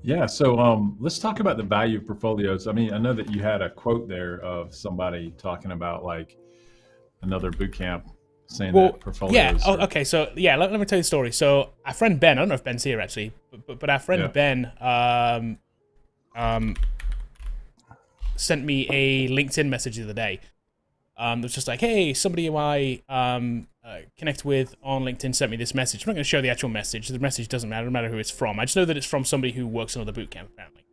Yeah, so let's talk about the value of portfolios. I mean, I know that you had a quote there of somebody talking about like another boot camp saying that Well, yeah. portfolios Oh, are, okay. So yeah, let me tell you the story. So our friend Ben, I don't know if Ben's here actually, but our yeah. friend Ben um, sent me a LinkedIn message the other day. It was just like, hey, somebody who I connect with on LinkedIn sent me this message. I'm not going to show the actual message. The message doesn't matter, no matter who it's from. I just know that it's from somebody who works on the boot camp apparently.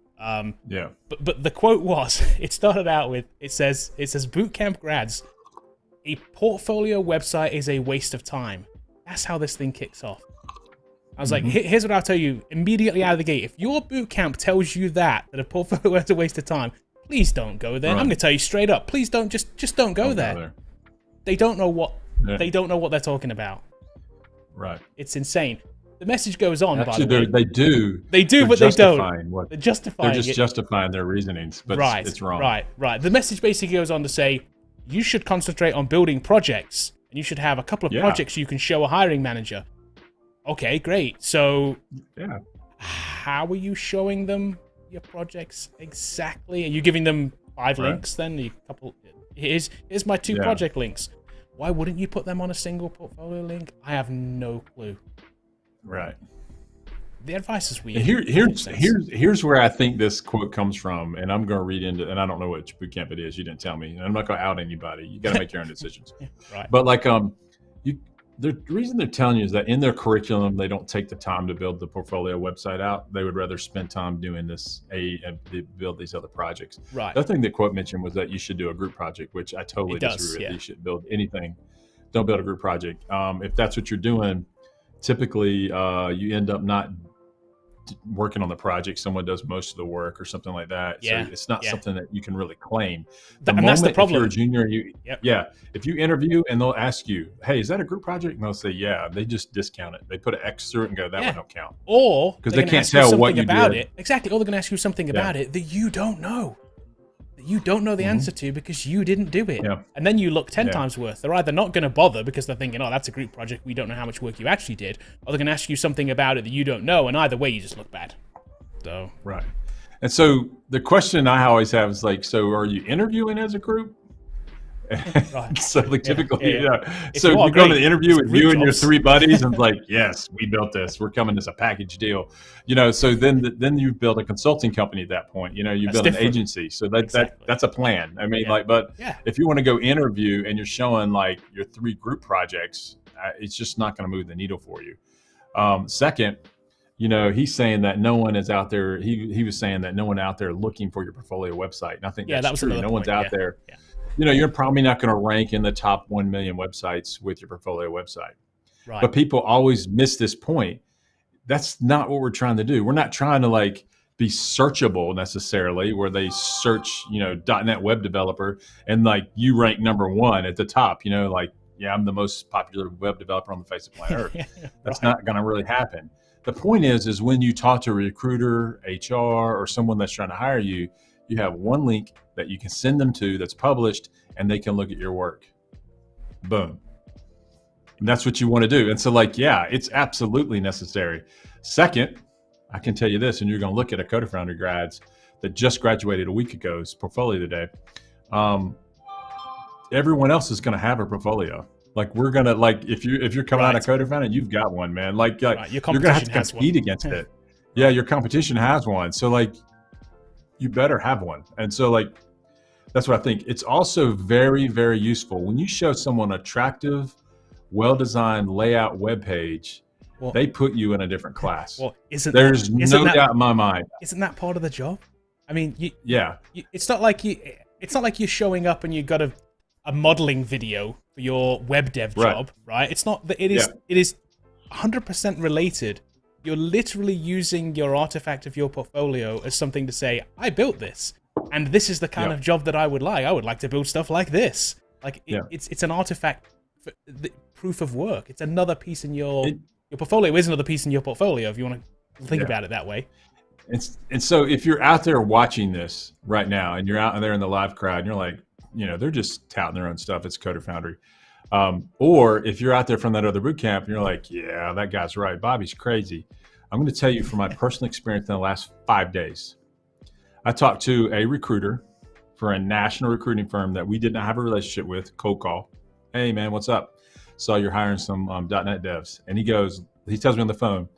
Yeah. But the quote was, it started out with, it says boot camp grads, a portfolio website is a waste of time. That's how this thing kicks off. I was like, here's what I'll tell you immediately out of the gate. If your boot camp tells you that a portfolio is a waste of time, please don't go there. Right. I'm going to tell you straight up. Please don't, just don't go there. They don't know what they don't know what they're talking about. Right. It's insane. The message goes on. Actually, by the way, they do. they do, They're but they don't. They're They're justifying just it. justifying their reasonings, but Right, it's wrong. right. The message basically goes on to say you should concentrate on building projects, and you should have a couple of projects you can show a hiring manager. Okay, great. So, Yeah. how are you showing them your projects exactly? Are you giving them 5 links then? A couple. Here's my 2 project links. Why wouldn't you put them on a single portfolio link? I have no clue. Right. The advice is weird. Here's where I think this quote comes from, and I'm going to read into, and I don't know which boot camp it is. You didn't tell me, and I'm not going to out anybody. You got to make your own decisions. Right. But like, the reason they're telling you is that in their curriculum, they don't take the time to build the portfolio website out. They would rather spend time doing this and build these other projects. Right. The other thing the quote mentioned was that you should do a group project, which I totally disagree with. You should build anything. Don't build a group project. If that's what you're doing, typically you end up not working on the project. Someone does most of the work or something like that. So it's not something that you can really claim. And that's the problem. If you're a junior, if you interview and they'll ask you, hey, is that a group project? And they'll say, yeah, they just discount it. They put an X through it and go, that one don't count. Or because they can't tell what you about did. it. Exactly. Or they're going to ask you something about it that you don't know. You don't know the answer to because you didn't do it. And then you look 10 times worse. They're either not going to bother because they're thinking, oh, that's a group project. We don't know how much work you actually did. Or they're going to ask you something about it that you don't know. And either way, you just look bad. So right. And so the question I always have is like, so are you interviewing as a group? Right. So like typically, so you go to the interview with you and your 3 buddies and like, yes, we built this. We're coming as a package deal, So then you build a consulting company at that point. You build an agency. So that's a plan. I mean, but if you want to go interview and you're showing like your 3 group projects, it's just not going to move the needle for you. Second, he's saying that no one is out there. He was saying that no one out there looking for your portfolio website. And I think that's true. No one's out there. Yeah. You're probably not going to rank in the top 1 million websites with your portfolio website. Right. But people always miss this point. That's not what we're trying to do. We're not trying to like be searchable necessarily, where they search, .NET web developer and like you rank number 1 at the top. I'm the most popular web developer on the face of planet Earth. That's not going to really happen. The point is when you talk to a recruiter, HR, or someone that's trying to hire you, you have 1 link that you can send them to that's published, and they can look at your work. Boom. And that's what you want to do. And so it's absolutely necessary. Second, I can tell you this, and you're going to look at a Foundry grads that just graduated a week ago's portfolio today. Everyone else is going to have a portfolio. Like we're going to if you're coming out of Foundry, you've got one, man. Like you're going to have to compete against it. Yeah, your competition has one. So you better have one. And so that's what I think. It's also very, very useful when you show someone attractive, well-designed layout web page. Well, they put you in a different class. Well, there's no doubt in my mind. Isn't that part of the job? I mean, it's not like you're showing up and you got a modeling video for your web dev job, right? It's not that it is 100% related. You're literally using your artifact of your portfolio as something to say, I built this, and this is the kind of job that I would like. I would like to build stuff like this. It's an artifact for the proof of work. It's another piece in your portfolio is another piece in your portfolio, if you want to think about it that way. And so if you're out there watching this right now and you're out there in the live crowd and you're like, they're just touting their own stuff. It's Foundry. Or if you're out there from that other boot camp and you're like, yeah, that guy's right. Bobby's crazy. I'm going to tell you from my personal experience in the last 5 days. I talked to a recruiter for a national recruiting firm that we did not have a relationship with, cold call. Hey man, what's up? Saw you're hiring some .NET devs. And he tells me on the phone,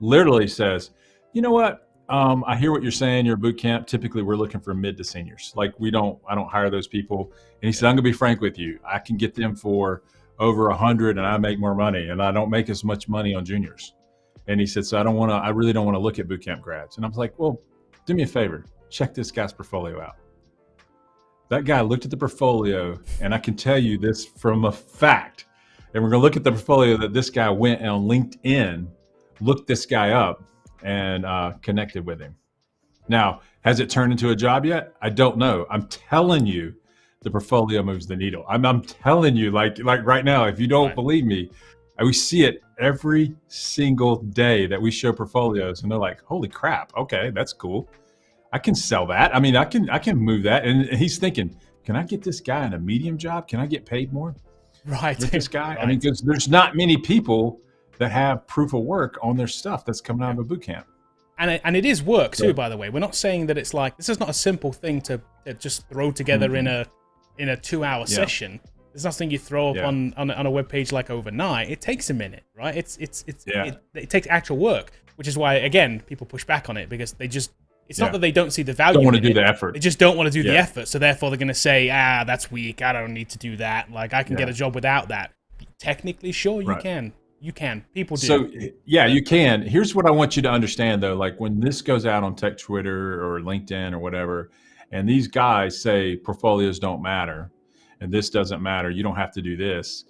literally says, you know what? I hear what you're saying. You're a boot camp. Typically we're looking for mid to seniors. Like I don't hire those people. And he said, I'm gonna be frank with you. I can get them for over 100 and I make more money and I don't make as much money on juniors. And he said, so I really don't want to look at boot camp grads. And I was like, well, do me a favor. Check this guy's portfolio out. That guy looked at the portfolio, and I can tell you this from a fact. And we're going to look at the portfolio that this guy went on LinkedIn, looked this guy up, and connected with him. Now, has it turned into a job yet? I don't know. I'm telling you, the portfolio moves the needle. I'm telling you, like right now, if you don't believe me, we see it every single day that we show portfolios, and they're like, "Holy crap! Okay, that's cool. I can sell that. I mean, I can move that." And he's thinking, "Can I get this guy in a medium job? Can I get paid more?" Right. With this guy. I mean, because there's not many people that have proof of work on their stuff that's coming out of a boot camp. And it is work too, by the way. We're not saying that it's like, this is not a simple thing to just throw together in a 2-hour session. There's nothing you throw up on a web page like overnight. It takes a minute, right? It takes actual work, which is why, again, people push back on it, because they just, it's not that they don't see the value. Don't want to do the effort. They just don't want to do the effort. So therefore they're going to say, that's weak. I don't need to do that. Like, I can get a job without that. Technically, sure, you can. You can. People do. So yeah, you can. Here's what I want you to understand though. Like when this goes out on tech Twitter or LinkedIn or whatever, and these guys say portfolios don't matter and this doesn't matter, you don't have to do this.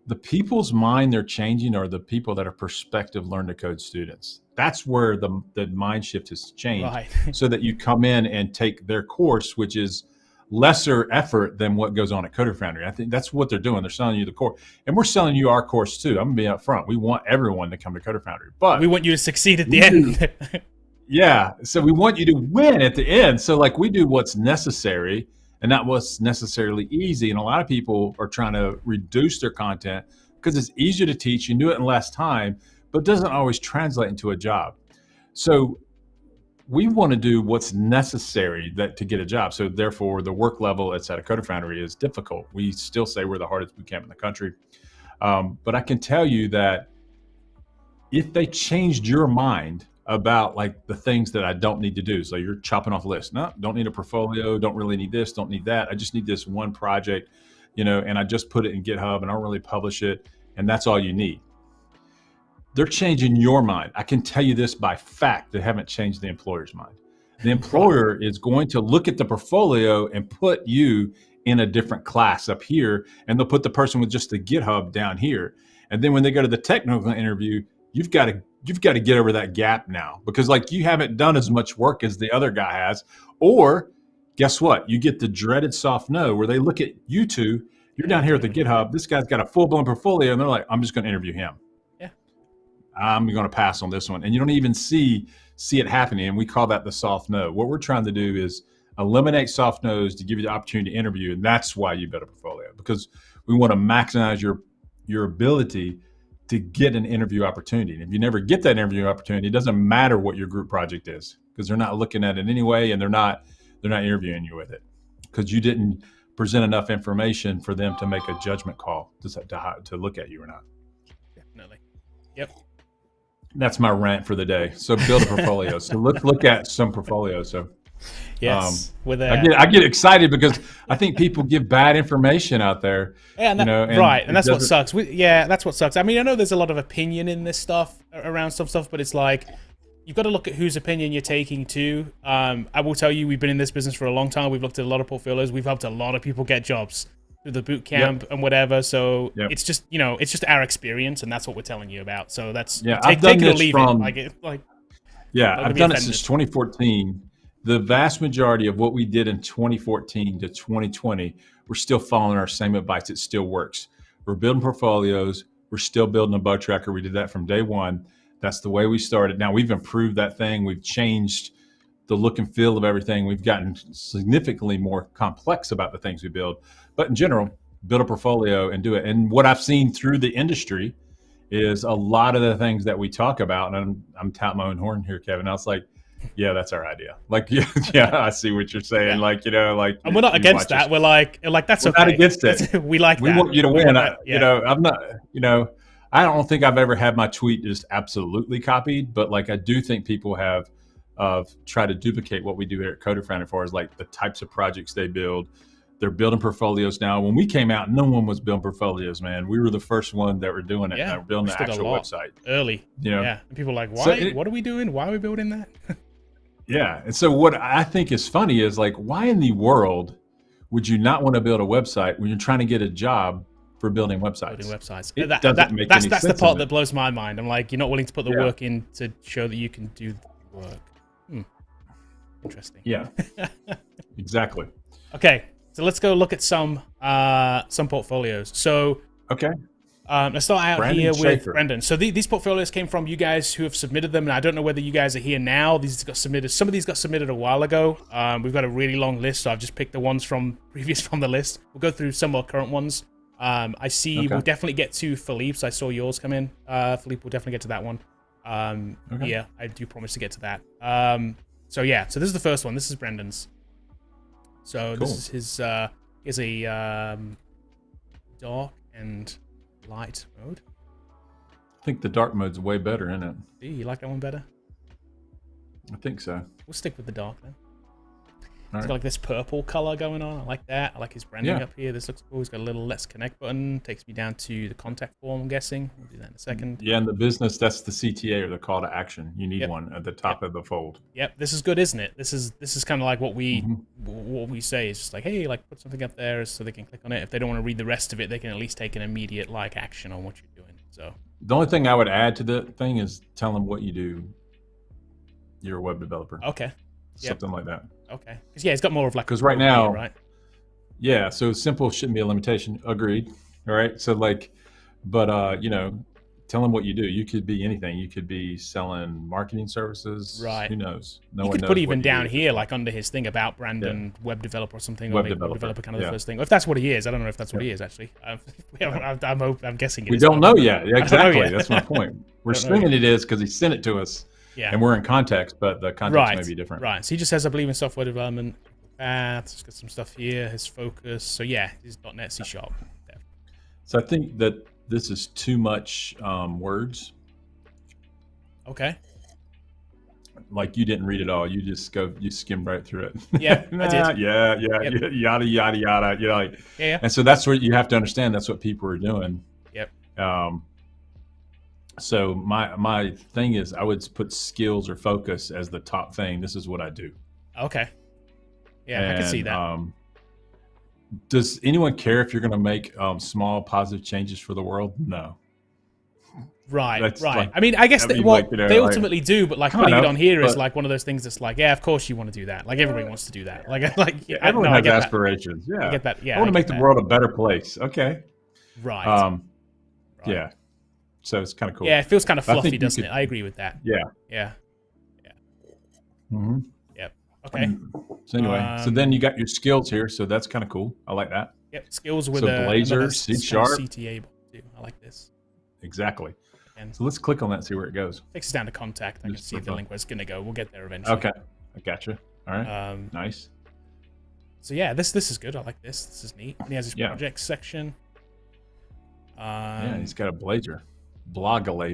The people's mind they're changing are the people that are prospective learn to code students. That's where the mind shift has changed, so that you come in and take their course, which is lesser effort than what goes on at Coder Foundry. I think that's what they're doing. They're selling you the course, and we're selling you our course too. I'm gonna be up front. We want everyone to come to Coder Foundry, but we want you to succeed at the end. Yeah, so we want you to win at the end. So like we do what's necessary and not what's necessarily easy. And a lot of people are trying to reduce their content because it's easier to teach. You can do it in less time, but it doesn't always translate into a job. So we want to do what's necessary to get a job. So therefore, the work level at Coder Foundry is difficult. We still say we're the hardest bootcamp in the country. But I can tell you that if they changed your mind about like the things that I don't need to do, so you're chopping off lists. No, don't need a portfolio, don't really need this, don't need that. I just need this one project, and I just put it in GitHub and I don't really publish it, and that's all you need. They're changing your mind. I can tell you this by fact. They haven't changed the employer's mind. The employer is going to look at the portfolio and put you in a different class up here, and they'll put the person with just the GitHub down here. And then when they go to the technical interview, you've got to get over that gap now, because like you haven't done as much work as the other guy has. Or guess what? You get the dreaded soft no, where they look at you two. You're down here at the GitHub. This guy's got a full-blown portfolio, and they're like, I'm just going to interview him. I'm going to pass on this one. And you don't even see it happening. And we call that the soft no. What we're trying to do is eliminate soft no's to give you the opportunity to interview. And that's why you build a portfolio, because we want to maximize your ability to get an interview opportunity. And if you never get that interview opportunity, it doesn't matter what your group project is, because they're not looking at it anyway, and they're not interviewing you with it, because you didn't present enough information for them to make a judgment call to look at you or not. Definitely. Yep. That's my rant for the day. So build a portfolio. So let's look at some portfolios. So yes, I get excited because I think people give bad information out there. Yeah, and that's what sucks. That's what sucks. I mean, I know there's a lot of opinion in this stuff around some stuff, but it's like you've got to look at whose opinion you're taking too. I will tell you, we've been in this business for a long time. We've looked at a lot of portfolios. We've helped a lot of people get jobs through the boot camp and whatever. So it's just it's just our experience, and that's what we're telling you about. So that's I've done this from I've done it since 2014. The vast majority of what we did in 2014 to 2020, we're still following our same advice. It still works. We're building portfolios. We're still building a bug tracker. We did that from day one. That's the way we started. Now we've improved that thing. We've changed the look and feel of everything. We've gotten significantly more complex about the things we build. But in general, build a portfolio and do it. And what I've seen through the industry is a lot of the things that we talk about, and I'm touting my own horn here, Kevin. I was like, yeah, that's our idea. Like, yeah, I see what you're saying. Yeah. Like, like, and we're not against that. We're like that's we're okay. Not against it. We like we that. Want you to win. I'm not. I don't think I've ever had my tweet just absolutely copied, but like, I do think people have tried to duplicate what we do here at Coder as far as like the types of projects they build. They're building portfolios now. When we came out, no one was building portfolios, man. We were the first one that were doing it. Yeah, building the actual website early. Yeah, and people are like, why? What are we doing? Why are we building that? Yeah, and so what I think is funny is like, why in the world would you not want to build a website when you're trying to get a job for building websites? Building websites. It doesn't make any sense. That's the part that blows my mind. I'm like, you're not willing to put the work in to show that you can do the work. Interesting. Yeah, exactly. Okay. So let's go look at some portfolios. So okay, let's start out here with Brendan. So these portfolios came from you guys who have submitted them, and I don't know whether you guys are here now. These got submitted. Some of these got submitted a while ago. We've got a really long list, so I've just picked the ones from the list. We'll go through some more current ones. I see. We'll definitely get to Philippe's. I saw yours come in. Philippe, we'll definitely get to that one. Yeah, I do promise to get to that. So yeah, so this is the first one. This is Brendan's. So this is his. Is a dark and light mode. I think the dark mode's way better, isn't it? Do you like that one better? I think so. We'll stick with the dark then. All He's got like this purple color going on. I like that. I like his branding up here. This looks cool. He's got a little Let's Connect button. Takes me down to the contact form, I'm guessing. We'll do that in a second. Yeah, in the business, that's the CTA, or the call to action. You need one at the top of the fold. Yep, this is good, isn't it? This is kind of like what we say. Is just like, hey, like put something up there so they can click on it. If they don't want to read the rest of it, they can at least take an immediate like action on what you're doing. So the only thing I would add to the thing is tell them what you do. You're a web developer. Okay. Something like that. Okay. Because he's got more of like. Because right now, right? Yeah. So simple shouldn't be a limitation. Agreed. All right. So like, but tell them what you do. You could be anything. You could be selling marketing services. Right. Who knows? You could put even down here, like under his thing about Brandon, web developer or something. Web developer kind of the first thing. If that's what he is, I don't know if that's what he is actually. I'm guessing. We don't know yet. Yeah, exactly. That's my point. We're assuming it is because he sent it to us. Yeah. And we're in context, but the context may be different. Right. So he just says, I believe in software development. He's got some stuff here, his focus. So yeah, he's .NET C#. So I think that this is too much words. Okay. Like you didn't read it all. You skimmed right through it. Yeah, I did. Yada, yada, yada. Like, yeah. And so that's what you have to understand. That's what people are doing. Yep. So my thing is I would put skills or focus as the top thing. This is what I do. Okay. Yeah, I can see that. Does anyone care if you're going to make small positive changes for the world? No. Right. Like, I mean, I guess they ultimately do, but like putting it on here is like one of those things that's like, yeah, of course you want to do that. Like everybody wants to do that. Everyone has aspirations. That. Yeah. I get that. Yeah. I want to make the world a better place. Okay. Right. Yeah. So it's kind of cool. Yeah, it feels kind of fluffy, doesn't it? I agree with that. Yeah. Mm-hmm. Yep. Okay. So anyway, so then you got your skills here, so that's kind of cool. I like that. Yep. Skills with a Blazor, C#. CTA too. I like this. Exactly. So let's click on that and see where it goes. Takes us down to contact. I can see the link where it's going to go. We'll get there eventually. Okay. I gotcha. All right. Nice. So yeah, this is good. I like this. This is neat. And he has his projects section. He's got a Blazor. Blogzor.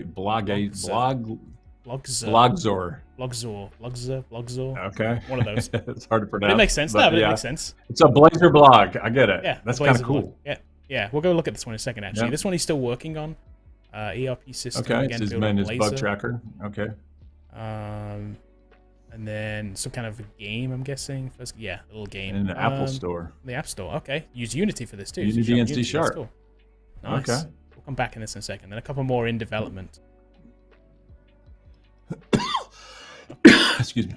Okay. One of those. It's hard to pronounce. It makes sense. But it makes sense. It's a Blazor blog. I get it. Yeah. That's kind of cool. Blog. Yeah. We'll go look at this one in a second, actually. This one he's still working on. ERP system. Okay. Again, it's his bug tracker. Okay. And then some kind of a game, I'm guessing. First, a little game. In the Apple Store. The App Store. Okay. Use Unity for this, too. Unity and C#. Nice. Okay. We'll come back in this in a second. Then a couple more in development. Excuse me.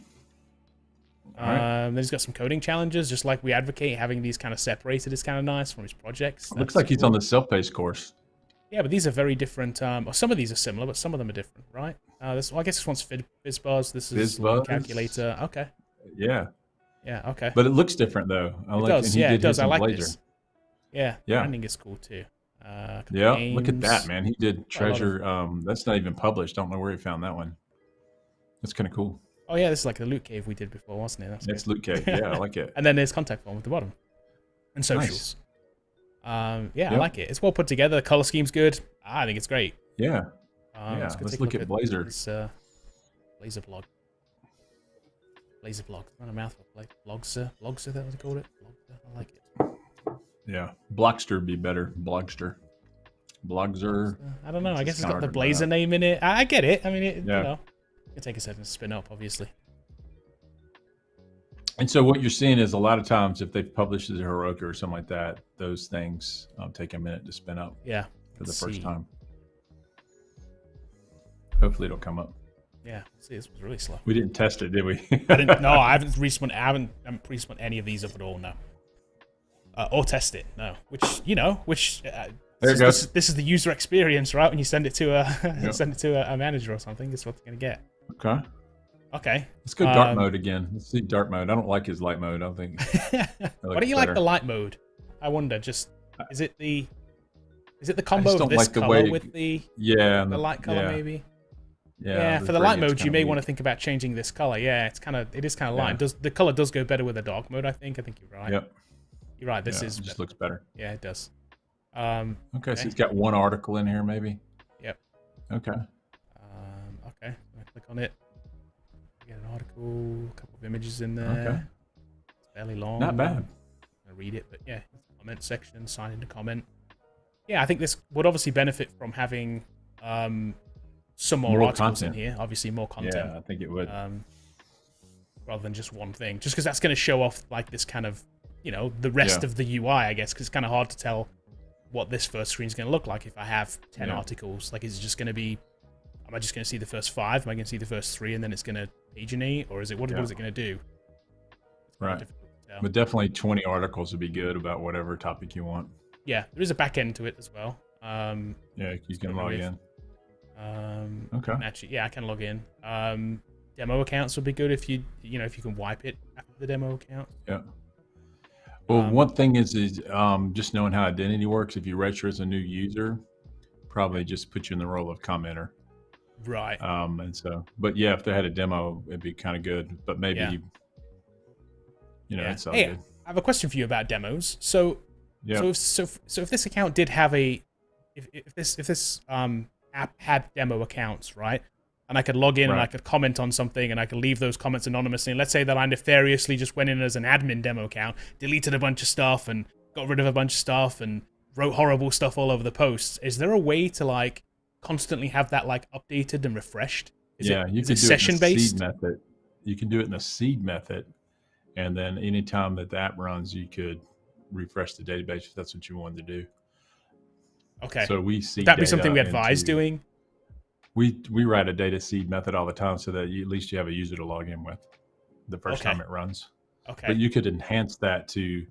Then he's got some coding challenges, just like we advocate. Having these kind of separated is kind of nice from his projects. Looks like he's on the self-paced course. Yeah, but these are very different. Or some of these are similar, but some of them are different, right? I guess this one's Fizz Buzz. This is calculator. Okay. Yeah. Yeah. Okay. But it looks different though. It does. I like this. Yeah. Branding is cool too. Yeah, look at that, man. He did Quite a lot treasure. That's not even published. Don't know where he found that one. That's kind of cool. Oh yeah, this is like the loot cave we did before, wasn't it? That's loot cave. Yeah, I like it. And then there's contact form at the bottom. And socials. Yeah, I like it. It's well put together. The color scheme's good. I think it's great. Yeah. Let's look at Blazor. Blazor blog. Blazor blog. Not a mouthful. Blogster. Blogster, that what they called it? Blogster. I like it. Yeah. Blogster would be better. Blogster. Blogzer. I don't know. I guess it's got the Blazor name in it. I get it. I mean, you know, it can take a second to spin up, obviously. And so what you're seeing is a lot of times if they've published as a Heroku or something like that, those things take a minute to spin up. Yeah. For the first time. Hopefully it'll come up. Yeah. See, this was really slow. We didn't test it, did we? No, I haven't pre-spun any of these up at all. No. Or test it. No. Which there it goes. This is the user experience, right? When you send it to a manager or something, it's what they're gonna get. Okay. Let's go dark mode again. Let's see dark mode. I don't like his light mode. I don't think. Why don't you like the light mode? I wonder. Just is it the combo of this color with the light color maybe? Yeah. For the light mode, you may want to think about changing this color. Yeah, it is kind of light. The color does go better with the dark mode. I think you're right. Yep. You're right. This just looks better. Yeah, it does. Okay, so it's got one article in here, maybe. Yep. Okay. Okay. I'm gonna click on it. Get an article, a couple of images in there. Okay. It's fairly long. Not bad. I'm gonna read it, but yeah, comment section, sign into comment. Yeah, I think this would obviously benefit from having some more articles content in here. Obviously, more content. Yeah, I think it would. Rather than just one thing, just because that's going to show off like this kind of, the rest of the UI, I guess, because it's kind of hard to tell what this first screen is going to look like if I have 10 articles. Like, is it just going to be? Am I just going to see the first 5? Am I going to see the first 3 and then it's going to paginate, or is it what is it going to do? Right. But definitely 20 articles would be good about whatever topic you want. Yeah, there is a back end to it as well. Yeah, you can log in. Okay. Actually, I can log in. Demo accounts would be good if you can wipe it after the demo account. Yeah. Well, one thing is just knowing how identity works. If you register as a new user, probably just put you in the role of commenter. Right. And so, but yeah, if they had a demo, it'd be kind of good. But maybe, it's all good. I have a question for you about demos. So, so if this account did have if this app had demo accounts, right? And I could log in and I could comment on something and I could leave those comments anonymously. And let's say that I nefariously just went in as an admin demo account, deleted a bunch of stuff and got rid of a bunch of stuff and wrote horrible stuff all over the posts. Is there a way to constantly have that updated and refreshed? Is it session based? You can do it in the seed method. And then anytime that app runs, you could refresh the database if that's what you wanted to do. Okay. So we see. Would that be something we advise doing? We write a data seed method all the time so that at least you have a user to log in with the first time it runs. Okay. But you could enhance that to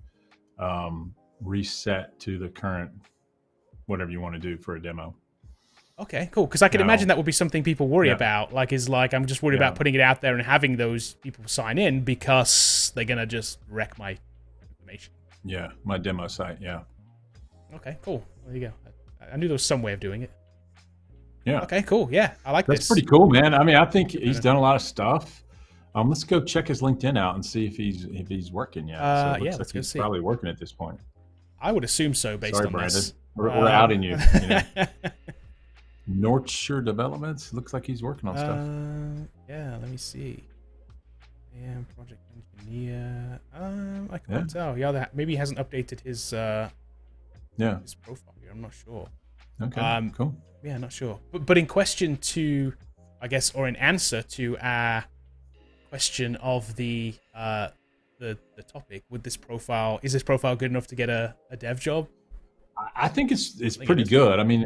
reset to the current whatever you want to do for a demo. Okay, cool. Because I can imagine that would be something people worry about. I'm just worried about putting it out there and having those people sign in because they're gonna just wreck my information. Yeah, my demo site. Yeah. Okay, cool. There you go. I knew there was some way of doing it. Yeah. Okay, cool. Yeah, I like this. That's pretty cool, man. I mean, I think he's done a lot of stuff. Let's go check his LinkedIn out and see if he's working yet. Let's go see. Probably working at this point. I would assume so, based on Brandon. this. We're outing you. North Shore Developments looks like he's working on stuff. Yeah, let me see. Project engineer. I can't tell. Yeah, maybe he hasn't updated his his profile here. I'm not sure. Okay. Cool. Yeah, not sure. But in question to, I guess, or in answer to our question of the topic, is this profile good enough to get a dev job? I think it's pretty good. I mean,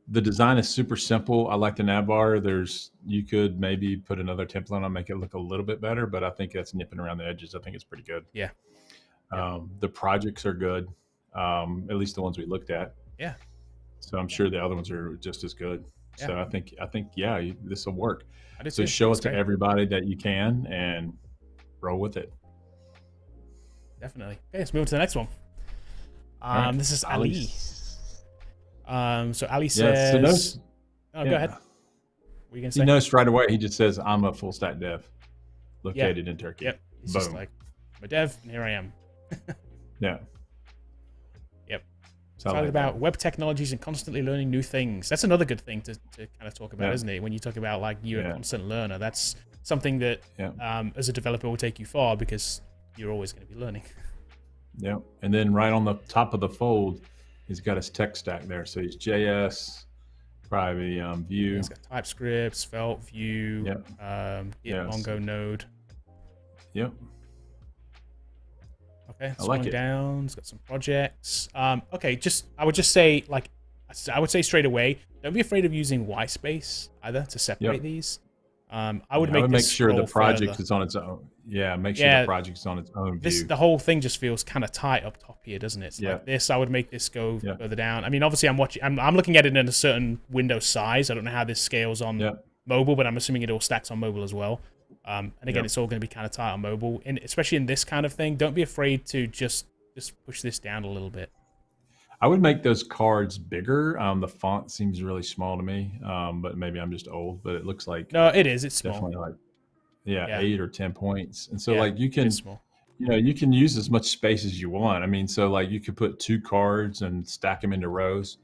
the design is super simple. I like the navbar. You could maybe put another template on, make it look a little bit better, but I think that's nipping around the edges. I think it's pretty good. Yeah. The projects are good, at least the ones we looked at. Yeah. So I'm sure the other ones are just as good. Yeah. So I think this will work. So show it to everybody that you can and roll with it. Definitely. Okay, let's move on to the next one. Right. This is Ali. So Ali says, "Oh, go ahead. What are you gonna say?" He knows right away. He just says, "I'm a full stack dev, located in Turkey." Yep. He's Boom. just like, "I'm a dev, and here I am." Yeah. Yep. Excited about web technologies and constantly learning new things. That's another good thing to kind of talk about, isn't it? When you talk about like you're a constant learner, that's something that as a developer will take you far because you're always going to be learning. Yeah. And then right on the top of the fold, he's got his tech stack there. So he's JS, probably Vue. Yeah, he's got TypeScript, Svelte, Vue, Git, Mongo, Node. Yep. Okay, scrolling down. It's got some projects. Okay, I would just say, like, I would say straight away, don't be afraid of using whitespace either to separate these. I would make sure the project is on its own. Yeah, make sure the project is on its own view. The whole thing just feels kind of tight up top here, doesn't it? It's like this. I would make this go further down. I mean, obviously, I'm looking at it in a certain window size. I don't know how this scales on mobile, but I'm assuming it all stacks on mobile as well. And again, it's all going to be kind of tight on mobile, and especially in this kind of thing. Don't be afraid to just push this down a little bit. I would make those cards bigger. The font seems really small to me, but maybe I'm just old. But it looks like it is. It's definitely small. Like 8 or 10 points, and so like you can you can use as much space as you want. I mean, so like you could put 2 cards and stack them into rows.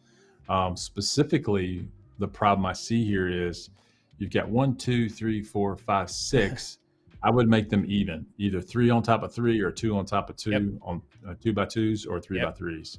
Specifically, the problem I see here is you've got 1, 2, 3, 4, 5, 6. I would make them even, either 3 on top of 3 or 2 on top of 2 on 2x2s or 3x3s.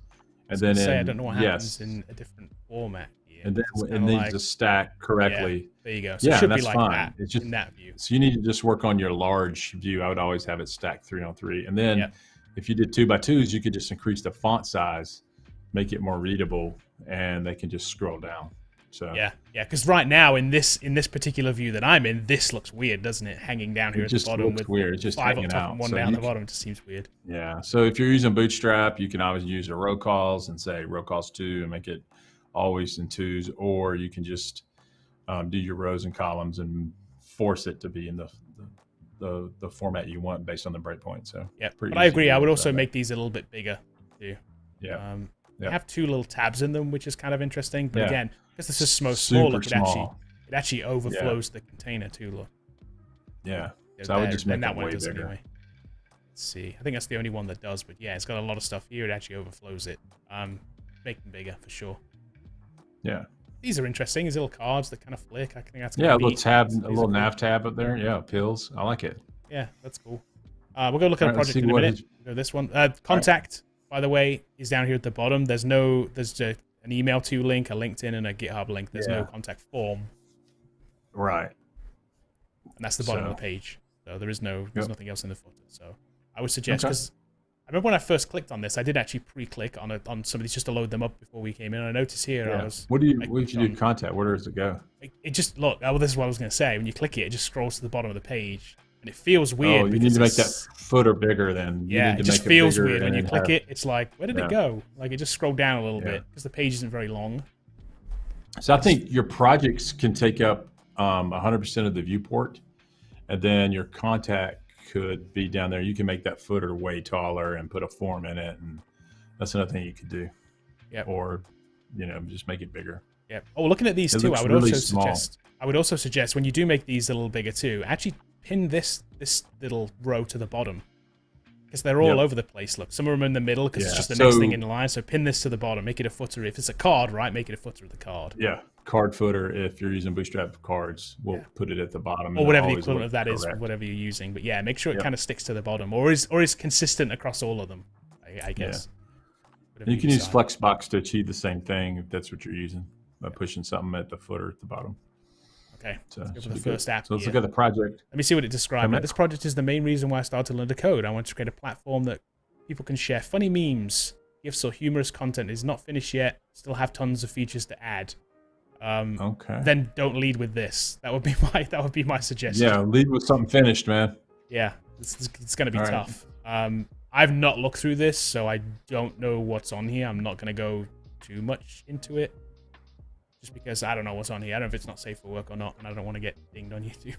And then I don't know what happens in a different format here. And then it needs to stack correctly. There you go. So it should be like that. It's just in that view. So you need to just work on your large view. I would always have it stacked 3 on 3. And then if you did 2x2s, you could just increase the font size, make it more readable, and they can just scroll down. So because right now in this particular view that I'm in, this looks weird, doesn't it? Hanging down here at the bottom with weird. It's just 5 hanging up top out. and 1 down the bottom. It just seems weird. Yeah. So if you're using Bootstrap, you can always use a row calls and say row calls 2 and make it always in 2s, or you can just do your rows and columns and force it to be in the format you want based on the breakpoint. So but I agree. I would also make these a little bit bigger too. Yeah. They have 2 little tabs in them, which is kind of interesting. But again, because this is so small, look, it actually overflows the container too. Look. Yeah. So I would just make that one way does bigger. Anyway. Let's see. I think that's the only one that does. But yeah, it's got a lot of stuff here. It actually overflows it. Make them bigger for sure. Yeah. These are interesting. These little cards that kind of flick. I think that's a little tab, a little nav tab up there. Yeah, pills. I like it. Yeah, that's cool. We'll go look at a project in a minute. Go this one. Contact. By the way, is down here at the bottom. There's an email to link, a LinkedIn, and a GitHub link. There's no contact form. Right. And that's the bottom of the page. So there's nothing else in the footer. So I would suggest, because I remember when I first clicked on this, I did actually pre-click on some of these just to load them up before we came in. And I noticed here I was. What did you do? Contact. Where does it go? It just this is what I was going to say. When you click it, it just scrolls to the bottom of the page. And it feels weird. Oh, you need to make that footer bigger then. It just feels weird when you click it. It's like, where did it go? Like it just scrolled down a little bit because the page isn't very long. So I think your projects can take up 100% of the viewport, and then your contact could be down there. You can make that footer way taller and put a form in it, and that's another thing you could do. Yeah. Or, just make it bigger. Yeah. Oh, looking at these too, I would also suggest when you do make these a little bigger too, actually pin this little row to the bottom, because they're all over the place. Look, some of them are in the middle because it's just the next thing in line. So pin this to the bottom, make it a footer. If it's a card, right, make it a footer of the card. Yeah, card footer. If you're using Bootstrap cards, we'll put it at the bottom, or whatever the equivalent of that is, whatever you're using. But yeah, make sure it kind of sticks to the bottom, or is consistent across all of them. I guess. Yeah. You can use Flexbox to achieve the same thing if that's what you're using, by pushing something at the footer at the bottom. Okay, let's go for the first app. So let's look at the project. Let me see what it describes. This project is the main reason why I started to learn to code. I want to create a platform that people can share funny memes, gifs, or humorous content. It's not finished yet. Still have tons of features to add. Then don't lead with this. That would be my suggestion. Yeah, lead with something finished, man. Yeah, it's going to be tough. I've not looked through this, so I don't know what's on here. I'm not going to go too much into it. Just because I don't know what's on here. I don't know if it's not safe for work or not, and I don't want to get dinged on YouTube.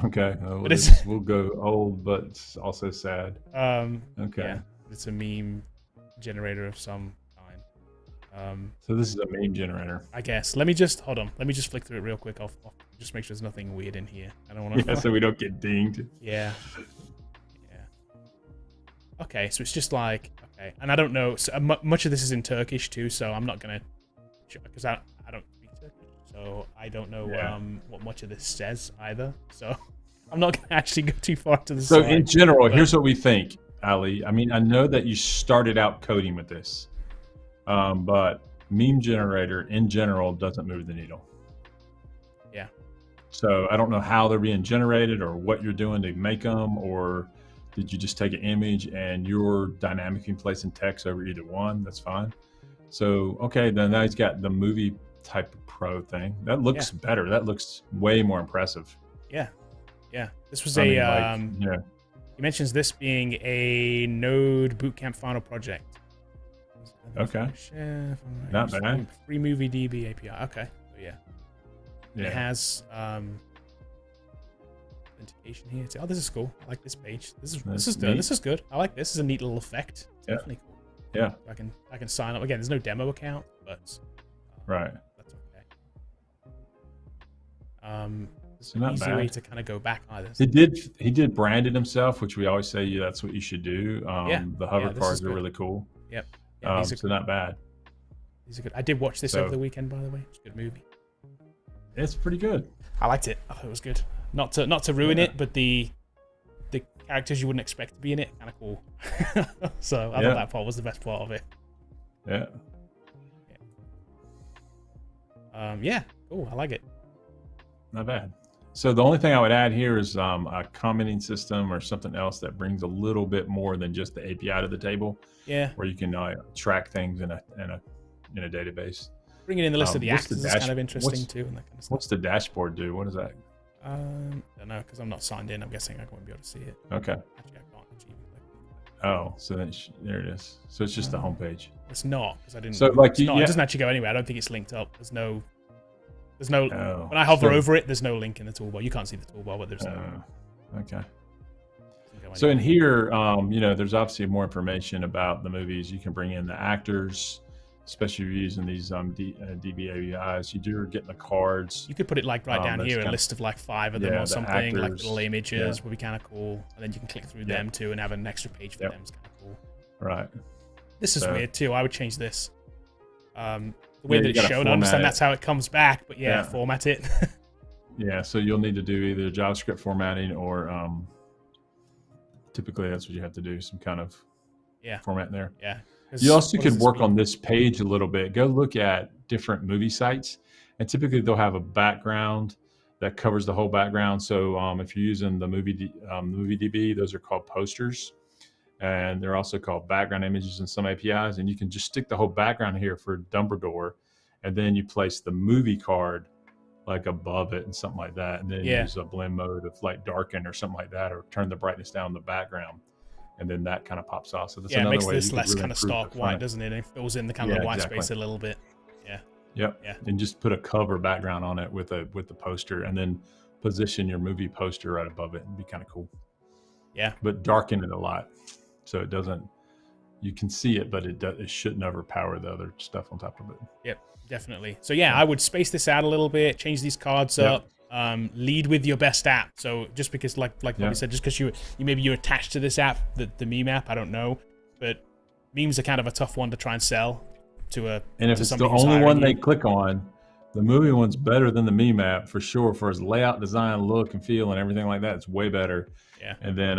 Okay. We'll go old, but it's also sad. Okay. Yeah, it's a meme generator of some So this is a meme generator. I guess. Let me just hold on. Let me just flick through it real quick. I'll just make sure there's nothing weird in here. I don't want to. Yeah, so we don't get dinged. Yeah. Okay, so it's just like and I don't know. So much of this is in Turkish too, so I'm not gonna because I don't speak Turkish, so I don't know what much of this says either. So I'm not gonna actually go too far to the side. So in general, here's what we think, Ali. I mean, I know that you started out coding with this. But meme generator in general doesn't move the needle. Yeah. So I don't know how they're being generated or what you're doing to make them, or did you just take an image and you're dynamically placing text over either one? That's fine. So, okay, then now he's got the movie type of pro thing. That looks better. That looks way more impressive. Yeah. Yeah. This was he mentions this being a Node Bootcamp final project. Okay. Not bad. Free movie DB API. Okay. So yeah. It has authentication here. Oh, this is cool. I like this page. This is good. This is good. I like this. This is a neat little effect. It's definitely cool. Yeah. I can sign up again. There's no demo account, but right. That's okay. It's an easy way to kind of go back either. He did brand it himself, which we always say that's what you should do. The hover cards are really cool. Yep. So not bad. These are good. I did watch this over the weekend, by the way. It's a good movie. It's pretty good. I liked it. I thought it was good. Not to ruin it, but the characters you wouldn't expect to be in it, kind of cool. So I thought that part was the best part of it. Yeah. Cool. I like it. Not bad. So the only thing I would add here is a commenting system or something else that brings a little bit more than just the API to the table. Yeah. Where you can track things in a database. Bringing in the list of the actors is kind of interesting too, and that kind of stuff. What's the dashboard do? What is that? I don't know, because I'm not signed in. I'm guessing I won't be able to see it. Okay. Actually, I can't actually. Oh, so then there it is. So it's just the homepage. It's not, because I didn't. So like, it doesn't actually go anywhere. I don't think it's linked up. There's no. When I hover over it, there's no link in the toolbar. You can't see the toolbar, but there's no. Okay. So in here, there's obviously more information about the movies. You can bring in the actors, especially if you're using these DB APIs. You're getting the cards. You could put it like right down here, a list of like 5 of them or something, actors, like little images would be kind of cool. And then you can click through them too and have an extra page for them. It's kind of cool. Right. This is weird too. I would change this. The way that it's shown, I understand that's how it comes back, but format it. Yeah, so you'll need to do either JavaScript formatting or typically that's what you have to do, some kind of format there. Yeah. You also could work on this page a little bit. Go look at different movie sites, and typically they'll have a background that covers the whole background. So if you're using the movie DB, those are called posters. And they're also called background images in some APIs. And you can just stick the whole background here for Dumbledore, and then you place the movie card like above it and something like that. And then use a blend mode of like darken or something like that, or turn the brightness down in the background. And then that kind of pops off. So that's another it makes way this less really kind of stark white, doesn't it? It fills in the kind of white space a little bit. Yeah. Yep. Yeah. And just put a cover background on it with the poster, and then position your movie poster right above it. It'd be kind of cool. Yeah. But darken it a lot, so it doesn't. You can see it, but it shouldn't overpower the other stuff on top of it. Yep, definitely. So yeah, I would space this out a little bit, change these cards up. Lead with your best app. So just because, like Bobby said, just because you're attached to this app, the meme app, I don't know, but memes are kind of a tough one to try and sell to a. And if it's the only one they click on, the movie one's better than the meme app for sure. For its layout, design, look, and feel, and everything like that, it's way better. Yeah. And then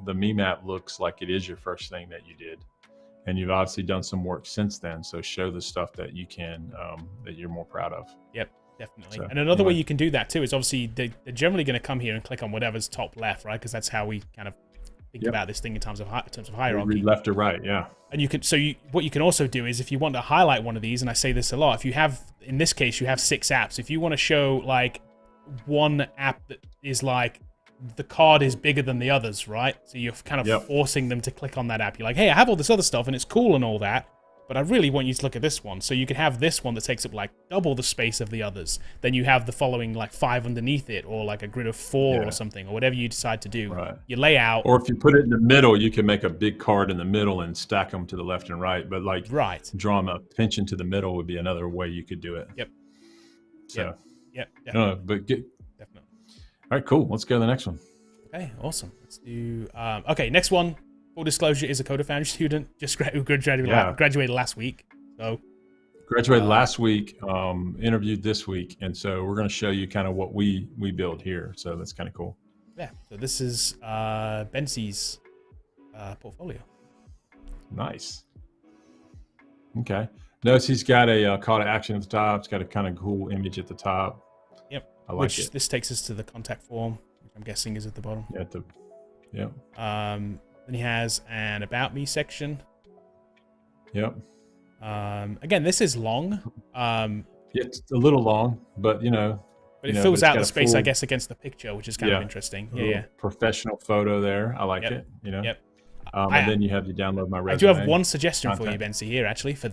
the meme app looks like it is your first thing that you did, and you've obviously done some work since then. So show the stuff that you can that you're more proud of. Yep. Definitely. So, and another way you can do that too is obviously they're generally going to come here and click on whatever's top left, right? Because that's how we kind of think about this thing in terms of hierarchy. Read left or right, yeah. And you can what you can also do is if you want to highlight one of these, and I say this a lot, if you have, in this case, you have 6 apps. If you want to show like one app that is like the card is bigger than the others, right? So you're kind of forcing them to click on that app. You're like, hey, I have all this other stuff and it's cool and all that, but I really want you to look at this one. So you can have this one that takes up like double the space of the others. Then you have the following like 5 underneath it, or like a grid of 4 or something, or whatever you decide to do. Right. You lay out. Or if you put it in the middle, you can make a big card in the middle and stack them to the left and right. But like draw them a pinch into the middle would be another way you could do it. Yep. So. Yep. No, but definitely. All right, cool. Let's go to the next one. Okay, awesome. Let's do. Okay, next one. Full disclosure, is a Coder Foundry student. Just graduated last week. So graduated last week. Interviewed this week, and so we're going to show you kind of what we build here. So that's kind of cool. Yeah. So this is Bency's portfolio. Nice. Okay. Notice he's got a call to action at the top. It's got a kind of cool image at the top. Yep. I like it. This takes us to the contact form, which I'm guessing is at the bottom. Yeah. Then he has an About Me section. Yep. Again, this is long. It's a little long, but But it fills out the space, I guess, against the picture, which is kind of interesting. Yeah. Professional photo there. I like it. Yep. And then you have to download my resume. I do have one suggestion for you, Bency, here, actually, for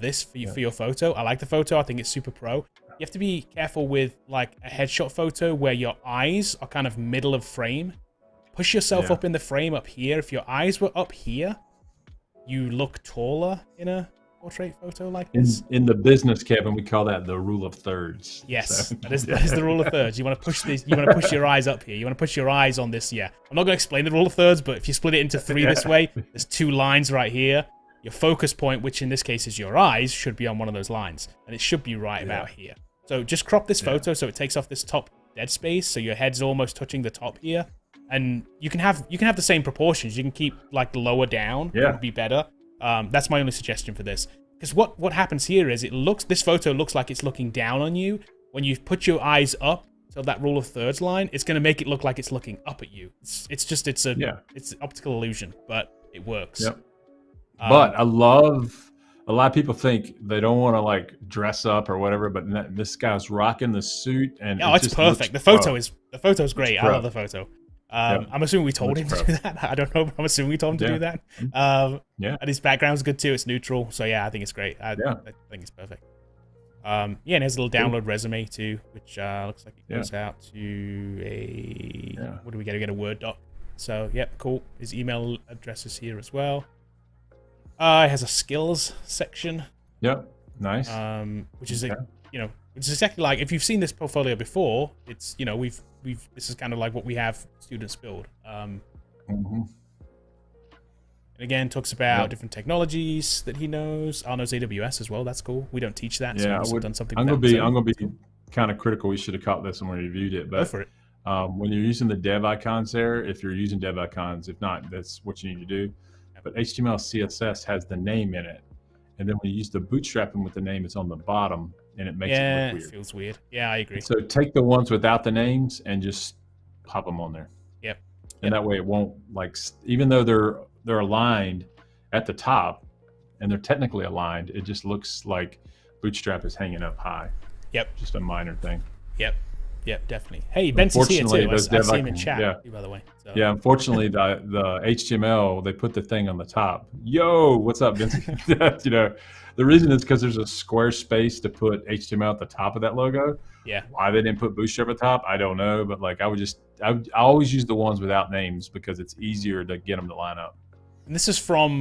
your photo. I like the photo. I think it's super pro. You have to be careful with like a headshot photo where your eyes are kind of middle of frame. Push yourself up in the frame up here. If your eyes were up here, you look taller in a portrait photo like this. In the business, Kevin, we call that the rule of thirds. Yes, so. that is the rule of thirds. You want to push this. You want to push your eyes up here. You want to push your eyes on this. Yeah, I'm not going to explain the rule of thirds, but if you split it into 3 this way, there's 2 lines right here. Your focus point, which in this case is your eyes, should be on one of those lines, and it should be right about here. So just crop this photo so it takes off this top dead space, so your head's almost touching the top here. And you can have the same proportions. You can keep like lower down. It would be better. That's my only suggestion for this. Because what happens here is this photo looks like it's looking down on you. When you put your eyes up to that rule of thirds line, it's going to make it look like it's looking up at you. It's an optical illusion, but it works. Yep. But I love, a lot of people think they don't want to like dress up or whatever, but this guy's rocking the suit and it's perfect. The photo is great. I love the photo. I'm assuming we told him to do that. I don't know, but I'm assuming we told him to do that. And his background's good too. It's neutral. So yeah, I think it's great. I think it's perfect. And there's a little download resume too, which looks like it goes out to a, what do we get? We get a Word doc. So cool. His email address is here as well. It has a skills section. Yep, nice. Which is it's exactly like, if you've seen this portfolio before, it's this is kind of like what we have students build. And again, talks about different technologies that he knows. Knows AWS as well. That's cool. We don't teach that. Yeah, so done something. I'm gonna be kind of critical. We should have caught this when we reviewed it. But go for it. When you're using the dev icons there, if you're using dev icons, if not, that's what you need to do. But HTML CSS has the name in it, and then when you use the bootstrapping with the name, it's on the bottom, and it makes it look weird. It feels weird. Yeah, I agree. So take the ones without the names and just pop them on there. And that way it won't, like, even though they're aligned at the top and they're technically aligned, it just looks like Bootstrap is hanging up high. Just a minor thing. Yep, definitely. Hey, Bency's here too. I see him in chat, by the way. So. Yeah, unfortunately, the HTML, they put the thing on the top. Yo, what's up, Bency? The reason is because there's a square space to put HTML at the top of that logo. Why they didn't put Bootstrap at the top, I don't know. But like, I always use the ones without names because it's easier to get them to line up. And this is from,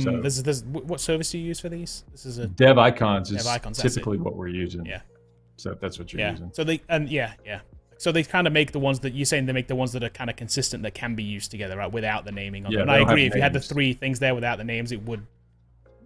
what service do you use for these? This is a Dev Icons is typically what we're using. So if that's what you're using. So So they kind of make the ones that you're saying, they make the ones that are kind of consistent that can be used together, right, without the naming on them. And I agree, if you had the 3 things there without the names, it would,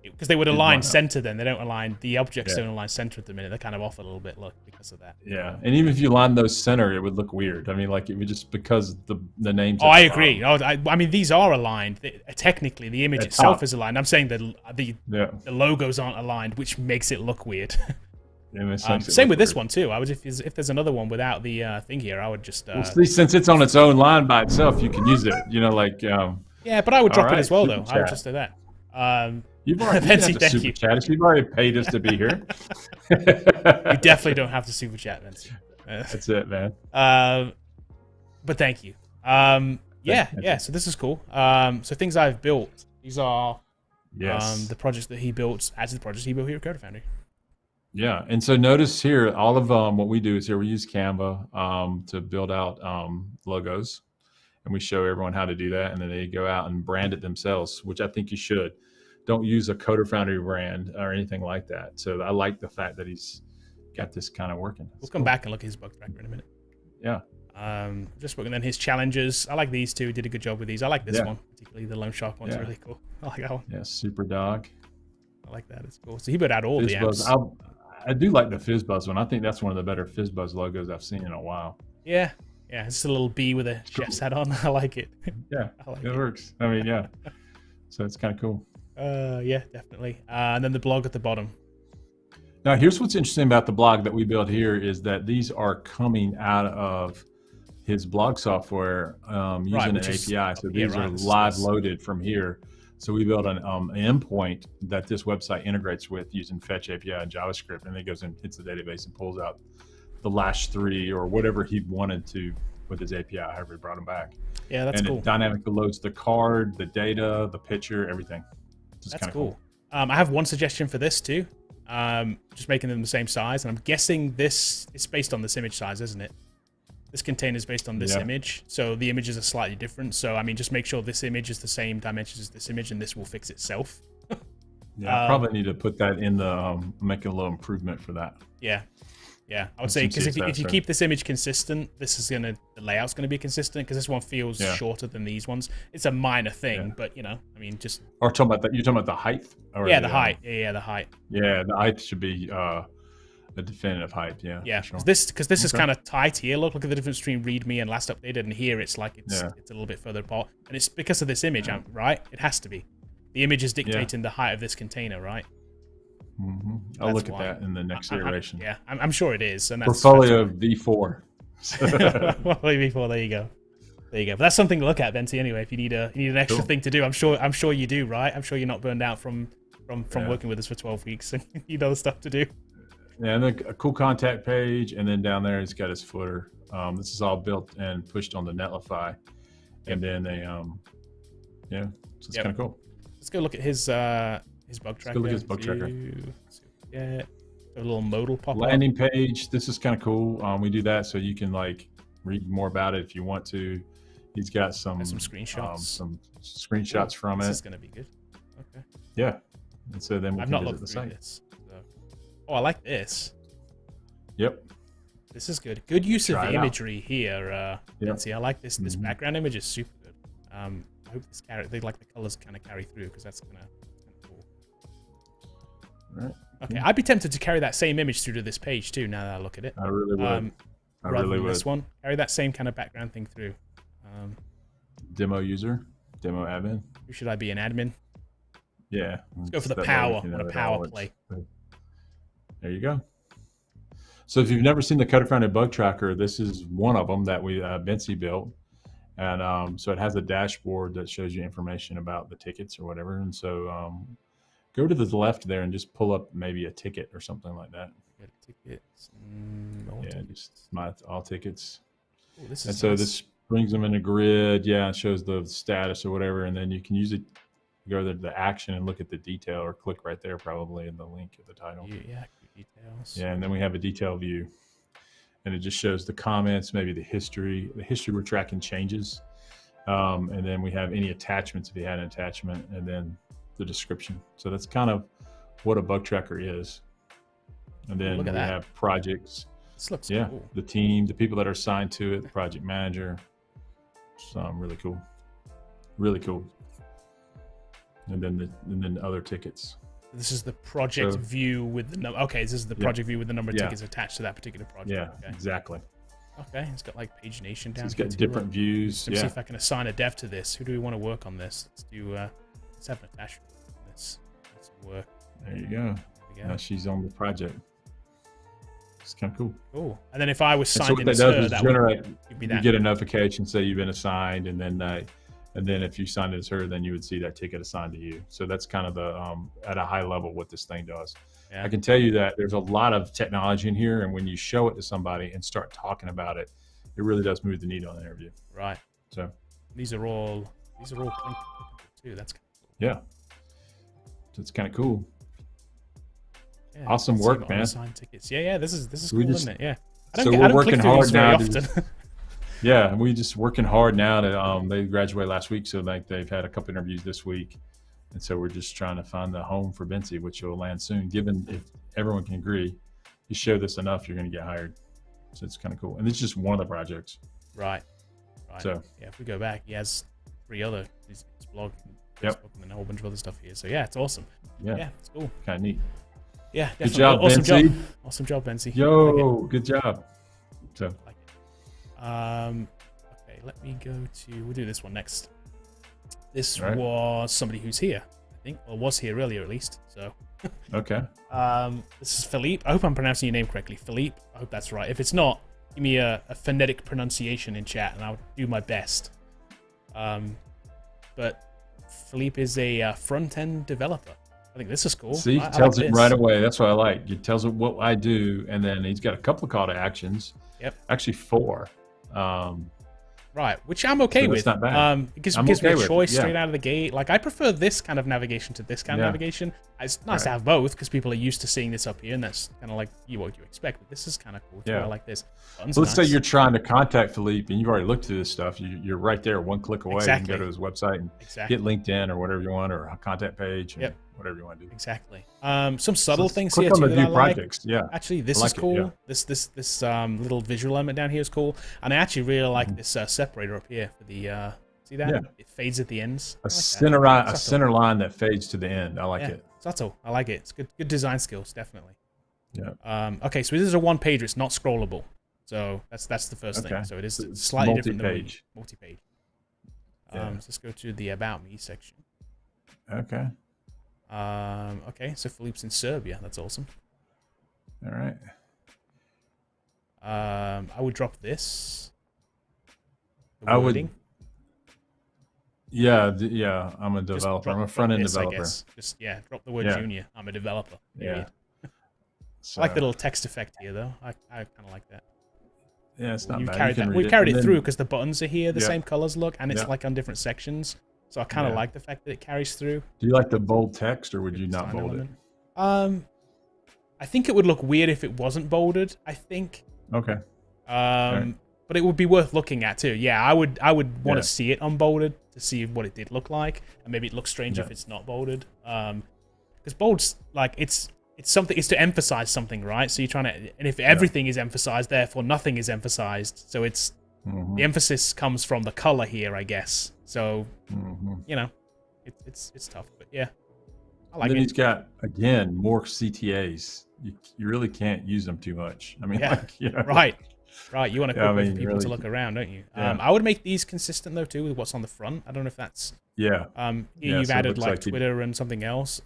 because they would align center then. They don't align, the objects don't align center at the minute. They're kind of off a little bit, look, because of that. And even if you line those center, it would look weird. I mean, like, it would just, because the names. I agree. I mean, these are aligned. Technically, the image itself is aligned. I'm saying that the logos aren't aligned, which makes it look weird. Same with this one too. I would, if there's another one without the thing here, I would just. Since it's on its own line by itself, you can use it. Yeah, but I would drop it as well, though. I would just do that. You've already Bency, thank you. Chat. You've already paid us to be here. You definitely don't have to super chat, Bency. That's it, man. But thank you. So this is cool. So things I've built. These are Yes. The projects that he built, as the projects he built here at Code Foundry. Yeah, and so notice here, all of what we do is here we use Canva to build out logos, and we show everyone how to do that, and then they go out and brand it themselves, which I think you should. Don't use a Coder Foundry brand or anything like that. So I like the fact that he's got this kind of working. We'll come back and look at his bug tracker in a minute. Yeah. Just looking at his challenges. I like these two. Did a good job with these. I like this one, particularly the Loan Shark one's really cool. I like that one. Yeah, Super Dog. I like that. It's cool. So he put out all Fizz the Buzz. apps. I do like the Fizz Buzz one. I think that's one of the better Fizz Buzz logos I've seen in a while. Yeah. Yeah, it's a little bee with a chef's hat on. I like it. Yeah, it works. I mean, yeah. So it's kind of cool. Yeah, definitely. And then the blog at the bottom. Now, here's what's interesting about the blog that we built here is that these are coming out of his blog software using an API. So these are live loaded from here. So we built an endpoint that this website integrates with using Fetch API and JavaScript, and it goes and hits the database and pulls out the last 3 or whatever he wanted to with his API, however he brought them back. Yeah, that's cool. And it dynamically loads the card, the data, the picture, everything. That's cool. I have one suggestion for this too. Just making them the same size, and I'm guessing this is based on this image size, isn't it? This container is based on this image, so the images are slightly different. So I mean, just make sure this image is the same dimensions as this image, and this will fix itself. Yeah, I probably need to put that in the make a little improvement for that. Yeah, yeah. I would say because if you keep this image consistent, the layout's gonna be consistent because this one feels shorter than these ones. It's a minor thing, but you know, I mean, just. Or talking about that, you're talking about the height. Or the height. Yeah, the height. Yeah, the height should be a definitive height. Yeah. Yeah, because this is kind of tight here. Look at the difference between README and last updated, and here it's like it's a little bit further apart, and it's because of this image, right? It has to be. The image is dictating the height of this container, right? Mm-hmm. I'll look at that in the next iteration. I'm sure it is. And that's, Portfolio V4. V4. There you go. There you go. But that's something to look at, Bency. Anyway, if you need an extra thing to do, I'm sure you do, right? I'm sure you're not burned out from working with us for 12 weeks and you know the stuff to do. Yeah, and then a cool contact page, and then down there he's got his footer. This is all built and pushed on the Netlify, and then they, so it's kind of cool. Let's go look at his bug tracker. Let's go look at his bug tracker. Yeah, a little modal pop landing page. This is kind of cool. We do that so you can like read more about it if you want to. He's got some screenshots from it. This is going to be good. Okay. Yeah, and so then we can visit the site. This. Oh, I like this. Yep. This is good. Good use of the imagery here. Bency. I like this. This background image is super good. I hope the colors kind of carry through because that's kind of cool. All right. Okay, I'd be tempted to carry that same image through to this page too. Now that I look at it, I really would. I really would. This one, carry that same kind of background thing through. Demo user, demo admin. Who should I be? An admin? Yeah. Let's go for the power. A power play. There you go. So if you've never seen the Coder Foundry bug tracker, this is one of them that we Bency built, and so it has a dashboard that shows you information about the tickets or whatever. And so go to the left there and just pull up maybe a ticket or something like that. Tickets. Just all tickets. Ooh, this is and so nice. This brings them in a grid. Yeah, it shows the status or whatever, and then you can use it. Go to the action and look at the detail, or click right there probably in the link at the title. Yeah, details. Yeah, and then we have a detail view, and it just shows the comments, maybe the history. The history we're tracking changes, and then we have any attachments if you had an attachment, and then the description. So that's kind of what a bug tracker is. And then we have projects. This looks cool. The team, the people that are assigned to it, the project manager. So really cool, really cool. And then other tickets. This is the project view with the number. Okay, this is the project view with the number of tickets attached to that particular project. Yeah, exactly. Okay, it's got like pagination down. It's got different views. Let me see if I can assign a dev to this. Who do we want to work on this? Let's do. Let's have an attachment on this. Let's work. There you go. Now she's on the project. It's kind of cool. Cool. And then if I was signed in as her, that would be that. You get a notification, say you've been assigned, and then if you signed as her, then you would see that ticket assigned to you. So that's kind of the at a high level what this thing does. Yeah. I can tell you that there's a lot of technology in here, and when you show it to somebody and start talking about it, it really does move the needle in the interview. Right. So these are all too. That's kind of cool. Yeah. So it's kind of cool. Yeah, awesome work, man. Signed tickets. Yeah. This is cool, isn't it? Yeah. We're working hard now. Yeah, we're just working hard now to they graduated last week, so like they've had a couple interviews this week, and so we're just trying to find the home for Bency, which will land soon. Given if everyone can agree, you show this enough, you're going to get hired. So it's kind of cool, and it's just one of the projects. Right. So yeah, if we go back, he has 3 other his blog, Facebook, and then a whole bunch of other stuff here. So yeah, it's awesome. Yeah, it's cool. Kind of neat. Yeah, definitely. Good job, awesome Bency. job. Awesome job, Bency. Yo, good job. So. Okay, let me go to. We'll do this one next. This was somebody who's here, I think, or was here earlier at least. So. Okay. This is Philippe. I hope I'm pronouncing your name correctly, Philippe. I hope that's right. If it's not, give me a phonetic pronunciation in chat, and I'll do my best. But Philippe is a front-end developer. I think this is cool. See, he tells it right away. That's what I like. He tells it what I do, and then he's got a couple of call to actions. Yep. Actually, 4. Right, which I'm okay with. Not bad. It gives me a choice straight out of the gate. Like, I prefer this kind of navigation to this kind of navigation. It's nice to have both because people are used to seeing this up here, and that's kind of like what you expect. But this is kind of cool too. I like this. So let's say you're trying to contact Philippe, and you've already looked through this stuff. You're right there, one click away. Exactly. You can go to his website and get LinkedIn or whatever you want, or a contact page, or whatever you want to do. Exactly. Some subtle things here too that I like. Actually, this is cool. This little visual element down here is cool, and I actually really like this separator up here for the. See that? Yeah. It fades at the ends. A center line that fades to the end. I like it. Subtle. I like it. It's good design skills, definitely. Yeah. Okay, so this is a one-pager. It's not scrollable. So that's the first thing. So it is slightly different than multi-page. So let's go to the About Me section. Okay. Okay, so Philippe's in Serbia. That's awesome. All right. I would drop this. I would. Yeah, I'm a developer. I'm a front-end developer. Just drop the word junior. I'm a developer. Yeah. So, I like the little text effect here, though. I kind of like that. Yeah, it's not bad. We carried it through because the buttons are here, the same colors look, and it's like on different sections. So I kind of like the fact that it carries through. Do you like the bold text, or would you not bold it? I think it would look weird if it wasn't bolded. I think. Okay. But it would be worth looking at too. Yeah, I would want to see it unbolded to see what it did look like, and maybe it looks strange if it's not bolded. Because bold's like it's something. It's to emphasize something, right? So you're trying to, and if everything is emphasized, therefore nothing is emphasized. So it's the emphasis comes from the color here, I guess. So you know, it's tough, but yeah, I like it. Then he's got again more CTAs. You really can't use them too much. I mean, Right, you want to quick people to look around, don't you? I would make these consistent though too with what's on the front. I don't know if that's you've added like Twitter and something else.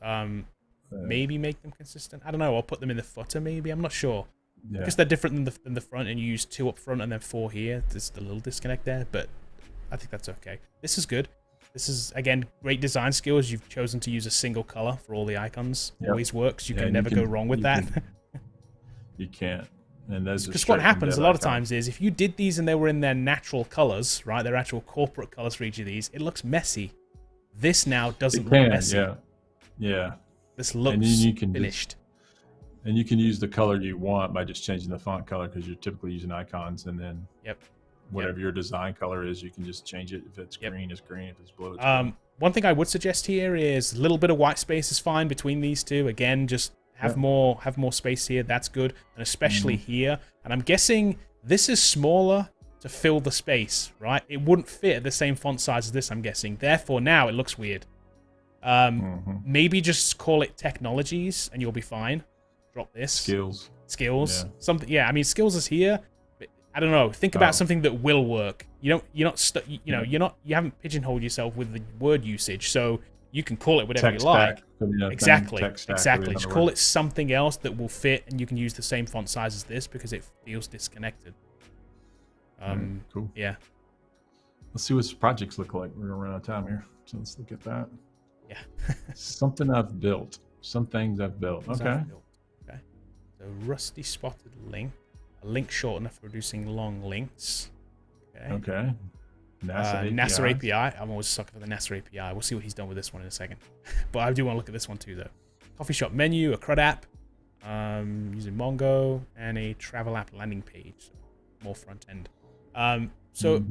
Maybe make them consistent. I don't know. Or put them in the footer. Maybe I'm not sure because they're different than the front, and you use 2 up front and then 4 here. There's a little disconnect there, but I think that's okay. This is good. This is again great design skills. You've chosen to use a single color for all the icons. Always works. You can never go wrong with that. You can't. And because what happens a lot of times is if you did these and they were in their natural colors, right, their actual corporate colors for each of these, it looks messy. This now doesn't look messy. Yeah. This looks finished. And you can use the color you want by just changing the font color because you're typically using icons, and then whatever your design color is, you can just change it. If it's green, it's green. If it's blue, it's blue. One thing I would suggest here is a little bit of white space is fine between these two. Again, just have more space here. That's good, and especially here. And I'm guessing this is smaller to fill the space, right? It wouldn't fit at the same font size as this, I'm guessing. Therefore, now it looks weird. Maybe just call it technologies, and you'll be fine. Drop this. Skills. Something. Yeah, I mean, skills is here. But I don't know. Think about something that will work. You haven't pigeonholed yourself with the word usage, so you can call it whatever you like. Exactly. Just call it something else that will fit, and you can use the same font size as this because it feels disconnected. Cool. Yeah. Let's see what his projects look like. We're gonna run out of time here, so let's look at that. Yeah. Something I've built. Some things I've built. Okay. So rusty spotted link. A link shortener for reducing long links. Okay. NASA API. I'm always sucker for the NASA API. We'll see what he's done with this one in a second. But I do want to look at this one too, though. Coffee shop menu, a CRUD app, using Mongo, and a travel app landing page. So more front end. So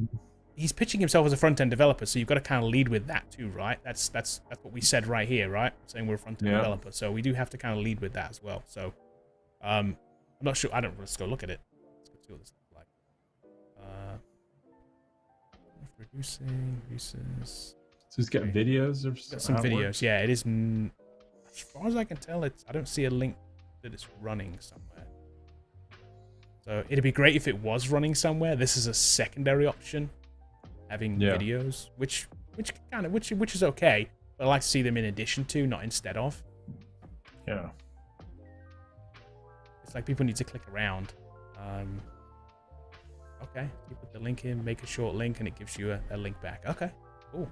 he's pitching himself as a front end developer. So you've got to kind of lead with that too, right? That's what we said right here, right? Saying we're a front end developer. So we do have to kind of lead with that as well. So I'm not sure. Let's go look at it. Let's go see what this looks like. Reducing, reduces. So he's got videos or got some videos. Yeah, it is. As far as I can tell, I don't see a link that it's running somewhere. So it'd be great if it was running somewhere. This is a secondary option, having videos, which is okay. But I like to see them in addition to, not instead of. Yeah. It's like people need to click around. Okay, you put the link in, make a short link, and it gives you a link back. Okay, cool.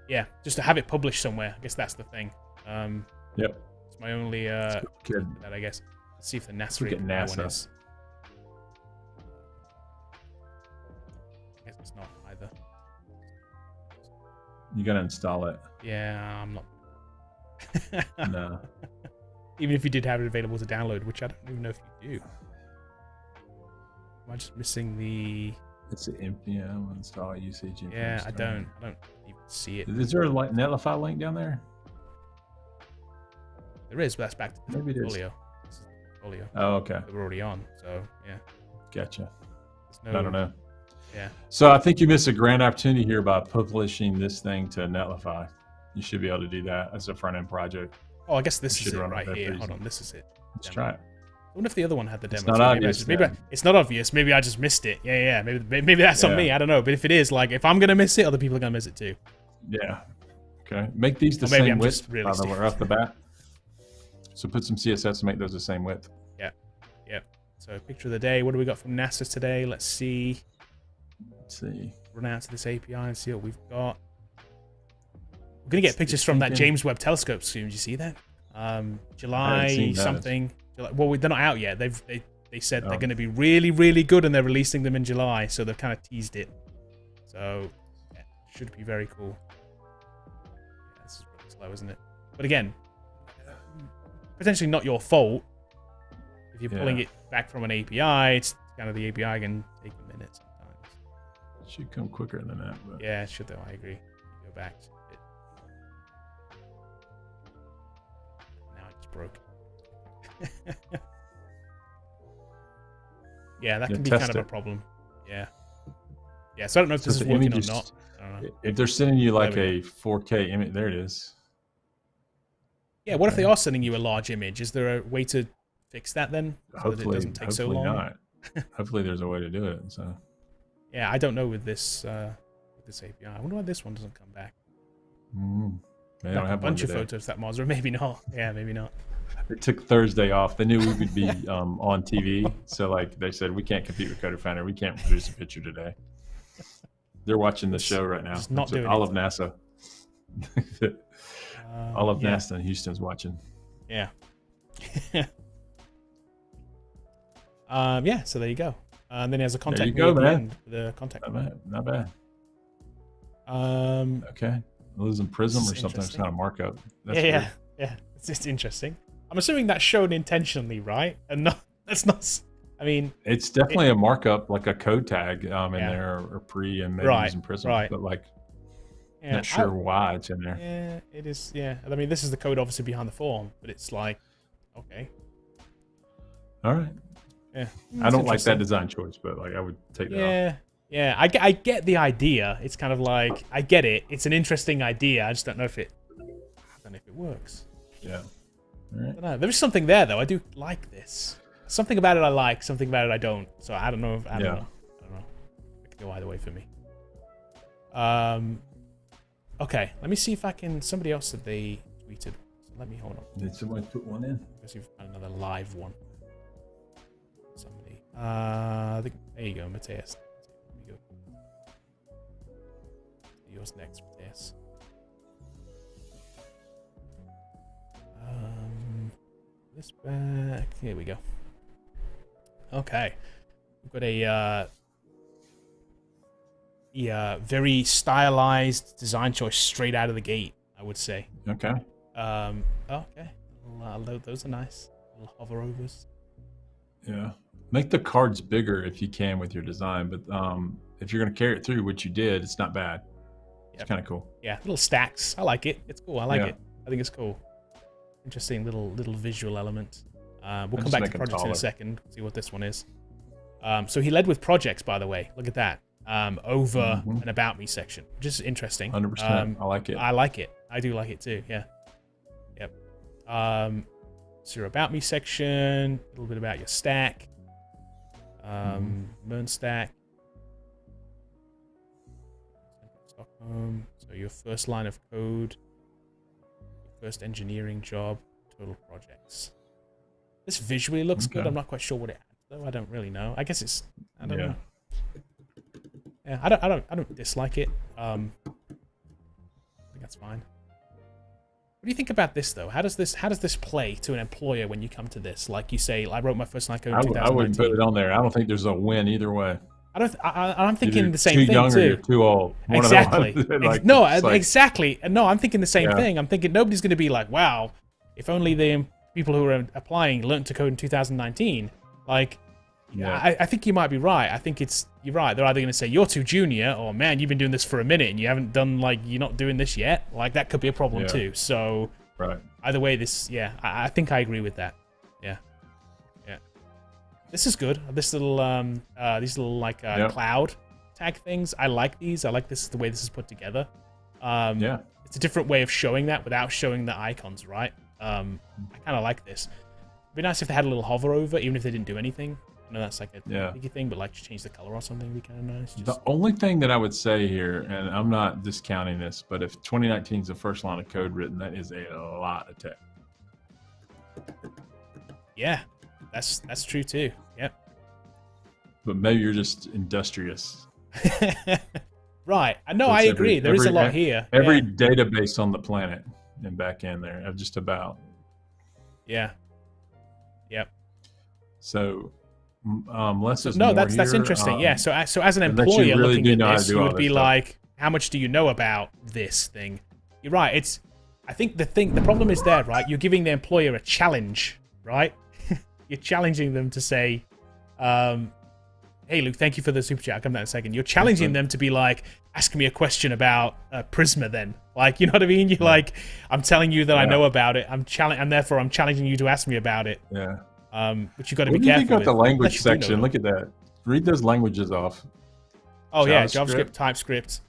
Yeah, just to have it published somewhere. I guess that's the thing. Yep. It's my only that I guess. Let's see if the NASA one is. I guess it's not either. You gotta install it. Yeah, I'm not. No. Even if you did have it available to download, which I don't even know if you do. Am I just missing the? It's an npm install usage. Yeah, I don't even see it. Is there a Netlify link down there? There is, but that's back to the portfolio. Oh, okay. We're already on, so yeah. Gotcha. I don't know. Yeah. So I think you missed a grand opportunity here by publishing this thing to Netlify. You should be able to do that as a front end project. Oh, I guess this is it right here. Hold on, this is it. Let's try it. I wonder if the other one had the demo. It's not obvious. Maybe it's not obvious. Maybe I just missed it. Yeah. Maybe that's on me. I don't know. But if it is, like, if I'm gonna miss it, other people are gonna miss it too. Yeah. Okay. Make these the same width by the way off the bat. So put some CSS to make those the same width. Yeah. Yep. So picture of the day. What do we got from NASA today? Let's see. Run out to this API and see what we've got. We're gonna get pictures from that James Webb Telescope soon. Did you see that? July something. Well, they're not out yet. They said they're going to be really, really good, and they're releasing them in July. So they've kind of teased it. So yeah, should be very cool. Yeah, this is really slow, isn't it? But again, potentially not your fault if you're pulling it back from an API. It's kind of the API can take a minute sometimes. It should come quicker than that. But... yeah, it should though. I agree. Go back. Now it just broke. Yeah, that can be kind of a problem. Yeah. So I don't know if this is working or not. I don't know. If they're sending you like a 4K image, there it is. Yeah, what if they are sending you a large image? Is there a way to fix that then? So that it doesn't take so long? Not. Hopefully there's a way to do it. So. Yeah, I don't know with this API. I wonder why this one doesn't come back. They don't have a bunch of photos that Mars, or maybe not. Yeah, maybe not. They took Thursday off. They knew we would be on TV. So like they said, we can't compete with Coder Finder. We can't produce a picture today. They're watching the show right now. Not doing all of NASA. All of NASA in Houston's watching. Yeah. So there you go. And then he has a contact. There you go, man. The contact. Not bad. Okay. Losing Prism or something. It's not a markup. That's weird. Yeah. It's just interesting. I'm assuming that's shown intentionally, right? And that's not. I mean, it's definitely a markup, like a code tag in there, or pre, and maybe using Prism, but like, not sure why it's in there. Yeah, it is. Yeah, I mean, this is the code obviously behind the form, but it's like, okay, all right. Yeah, I don't like that design choice, but like, I would take that off. Yeah, I get the idea. It's kind of like, I get it. It's an interesting idea. I just don't know if it works. Yeah. All right. I don't know. There's something there though. I do like this. Something about it I like. Something about it I don't. So I don't know. I don't know. It could go either way for me. Okay. Let me see if I can. Somebody else said they tweeted. So let me hold on. Did somebody put one in? Let's see if I find another live one. Somebody. There you go, Mateus. There you go. Yours next, Mateus. this back. Here we go. Okay. We've got a very stylized design choice straight out of the gate, I would say. Okay. Okay. Those are nice. Little hover-overs. Yeah. Make the cards bigger if you can with your design, but if you're going to carry it through what you did, it's not bad. It's kind of cool. Yeah, little stacks. I like it. It's cool. I like it. I think it's cool. Interesting little visual element. We'll come back to projects in a second, see what this one is. So he led with projects, by the way. Look at that. Over an About Me section, which is interesting. 100%. I like it. I like it. I do like it too. Yeah. Yep. So your About Me section, a little bit about your stack. Burn stack. Stockholm. So your first line of code, your first engineering job, total projects. This visually looks good. I'm not quite sure what it adds, though. I don't really know. I guess it's. I don't know. Yeah, I don't dislike it. I think that's fine. What do you think about this, though? How does this play to an employer when you come to this? Like you say, I wrote my first line code in 2019. I wouldn't put it on there. I don't think there's a win either way. I'm thinking either the same thing too. Too young or you're too old. Exactly. Exactly. No, I'm thinking the same thing. I'm thinking nobody's going to be like, wow, if only the people who are applying learned to code in 2019. Like, I think you might be right. I think you're right. They're either going to say you're too junior, or man, you've been doing this for a minute and you haven't done you're not doing this yet. Like that could be a problem too. So either way, I think I agree with that. Yeah. This is good. This little these little cloud tag things. I like these. I like the way this is put together. It's a different way of showing that without showing the icons, right? I kind of like this. It'd be nice if they had a little hover over, even if they didn't do anything. I know that's like a biggie thing, but to change the color or something would be kind of nice. The only thing that I would say here, and I'm not discounting this, but if 2019 is the first line of code written, that is a lot of tech. Yeah, that's true too. Yep. But maybe you're just industrious. Right. I agree. There is a lot here. Every database on the planet and back in there, just about. Yeah. Yep. So, less is no, more that's here. interesting. Yeah. So as an employer looking at this, you would be like, how much do you know about this thing? You're right. I think the problem is there, right? You're giving the employer a challenge, right? You're challenging them to say, hey, Luke, thank you for the super chat. I'll come back in a second. You're challenging them to be like, ask me a question about Prisma then. You know what I mean? You're like, I'm telling you that I know about it. And therefore I'm challenging you to ask me about it. Yeah. But you got to be careful. What do you think about the language section? Look at that. Read those languages off. Oh, JavaScript, TypeScript.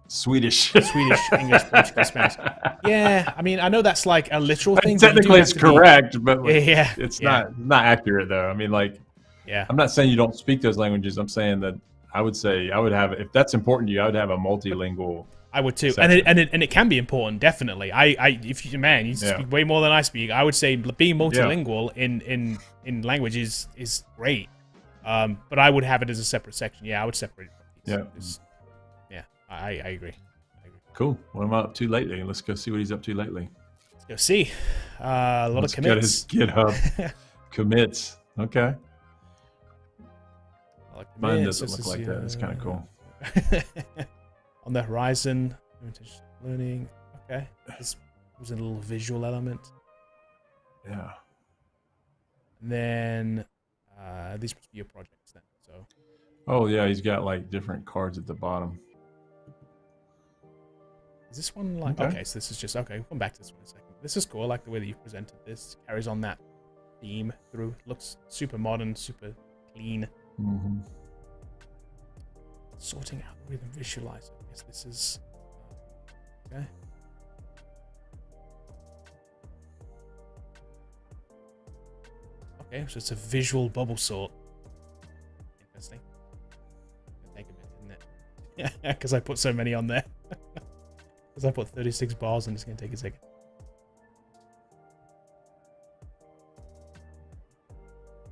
Swedish, English, Portuguese, Spanish. Yeah, I mean, I know that's like a literal thing. Technically, it's correct, but it's not accurate though. I mean, I'm not saying you don't speak those languages. I'm saying that I would have, if that's important to you, I would have a multilingual. I would too, and it can be important, definitely. If you speak way more than I speak. I would say being multilingual in language is great. But I would have it as a separate section. Yeah, I would separate it. I agree. Cool. What am I up to lately? Let's go see what he's up to lately. Let's go see. A lot of commits. Get his GitHub commits. Okay. Mine doesn't look like that. It's kind of cool. On the horizon, learning. Okay. This was a little visual element. Yeah. And then these must be your projects then. So. Oh yeah, he's got different cards at the bottom. Is this one okay? So this is just okay. We'll come back to this one in a second. This is cool. I like the way that you presented this. Carries on that theme through. Looks super modern, super clean. Mm-hmm. Sorting algorithm visualizer. I guess this is okay. Okay, so it's a visual bubble sort. Interesting. It'll take a bit, isn't it? Yeah, because I put so many on there. Because I put 36 bars and it's going to take a second.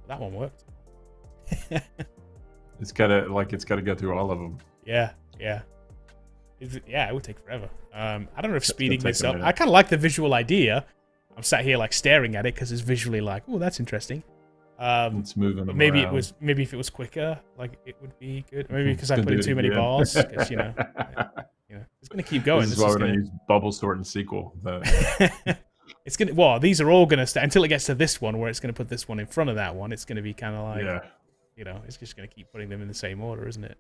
That one worked. It's gotta go through all of them. Yeah. It would take forever. I don't know if speeding this up. I kind of like the visual idea. I'm sat here like staring at it because it's visually like, oh, that's interesting. It's moving. But maybe if it was quicker, like it would be good. Maybe because I put in too many bars. Because it's gonna keep going. This is why we don't use bubble sort in SQL. It's gonna. Well, these are all gonna stay until it gets to this one where it's gonna put this one in front of that one. It's gonna be kind of like, it's just gonna keep putting them in the same order, isn't it?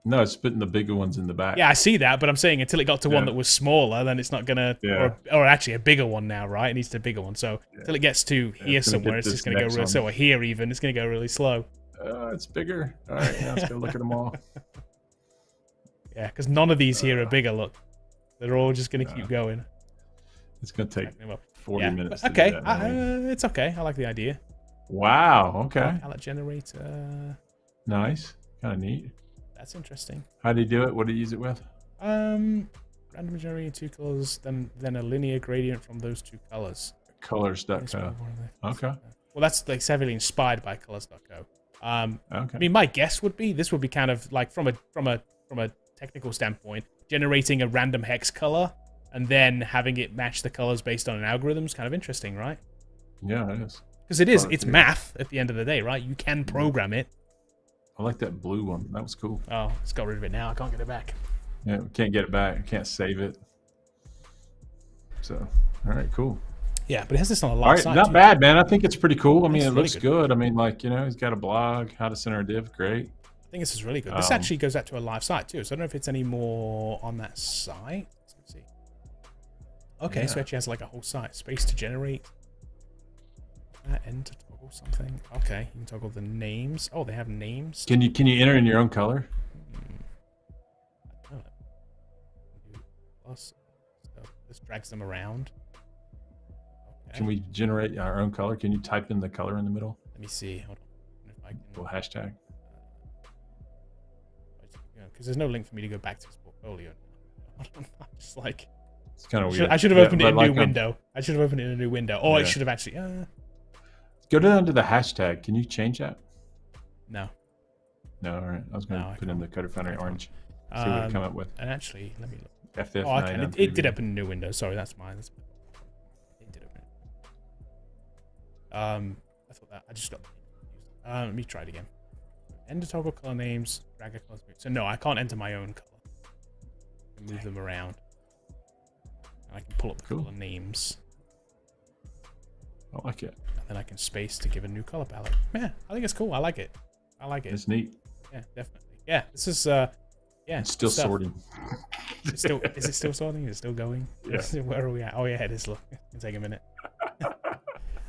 No, it's putting the bigger ones in the back. Yeah, I see that, but I'm saying until it got to one that was smaller, then it's not gonna, or actually a bigger one now, right? It needs a bigger one. So until it gets to here somewhere, it's just gonna go real slow. Or here even, it's gonna go really slow. It's bigger. All right, now let's go look at them all. Yeah, because none of these here are bigger. Look, they're all just gonna keep going. It's gonna take 40 minutes. Okay, it's okay. I like the idea. Wow. Okay. Palette generator. Nice. Kind of neat. That's interesting. How do you do it? What do you use it with? Random generating 2 colors, then a linear gradient from those 2 colors. Colors.co. Okay. Well, that's like heavily inspired by colors.co. Okay. I mean, my guess would be this would be kind of like from a technical standpoint, generating a random hex color and then having it match the colors based on an algorithm is kind of interesting, right? Yeah, it is. Because it's math at the end of the day, right? You can program it. I like that blue one. That was cool. Oh, it's got rid of it now. I can't get it back. Yeah, we can't get it back. I can't save it. So, all right, cool. Yeah, but it has this on a live site. Not bad, man. I think it's pretty cool. I mean, it looks good. I mean, like, he's got a blog, how to center a div. Great. I think this is really good. This actually goes out to a live site too. So I don't know if it's any more on that site. Let's see. Okay, so it actually has like a whole site. Space to generate. End to toggle something. Okay, you can toggle the names. Oh, they have names. Can you enter in your own color? Plus, so this drags them around. Okay. Can we generate our own color? Can you type in the color in the middle? Let me see. Hold on. If I can. Little hashtag. Because there's no link for me to go back to his portfolio. I'm just like. It's kind of weird. I should have opened it in a new window. I should have opened it in a new window. Or it should have actually. Go down to the hashtag. Can you change that? No. No, all right. I was going to put in the Coder Foundry orange. See what it come up with. And actually, let me look. FF9. Oh, okay. It did open a new window. Sorry, that's mine. It did open it. I thought that. I just got confused. Let me try it again. Enter toggle color names. Drag a color. So no, I can't enter my own color. I can move them around. And I can pull up the color names. I like it. And then I can space to give a new color palette. Yeah, I think it's cool. I like it. It's neat. Yeah, definitely. Yeah, this is it's still sorting. Is it still sorting? Is it still going? Yeah. Where are we at? Oh yeah, it is. Look, it can take a minute.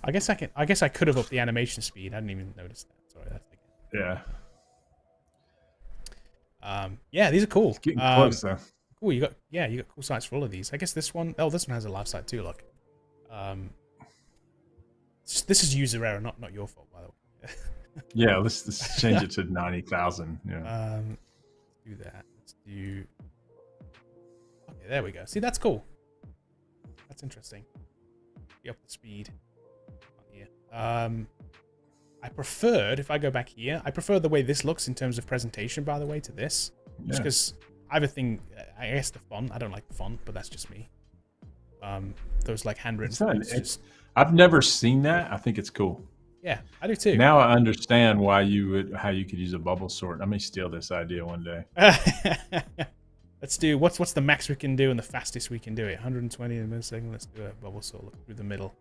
I guess I could have upped the animation speed. I didn't even notice that. Sorry, that's yeah, these are cool. It's getting close though. Cool, you got cool sites for all of these. I guess this one has a live site too, look. This is user error, not your fault, by the way. Yeah, let's change it to 90,000. Yeah. Let's do that. Let's do. Okay, there we go. See, that's cool. That's interesting. Get up the speed. Here. I preferred, if I go back here, I prefer the way this looks in terms of presentation, by the way, to this. Just because I have a thing, I guess the font, I don't like the font, but that's just me. Those like handwritten fonts. I've never seen that. I think it's cool. Yeah, I do too. Now I understand how you could use a bubble sort. I may steal this idea one day. Let's do, what's the max we can do and the fastest we can do it? 120 in a millisecond. Let's do a bubble sort. Look through the middle.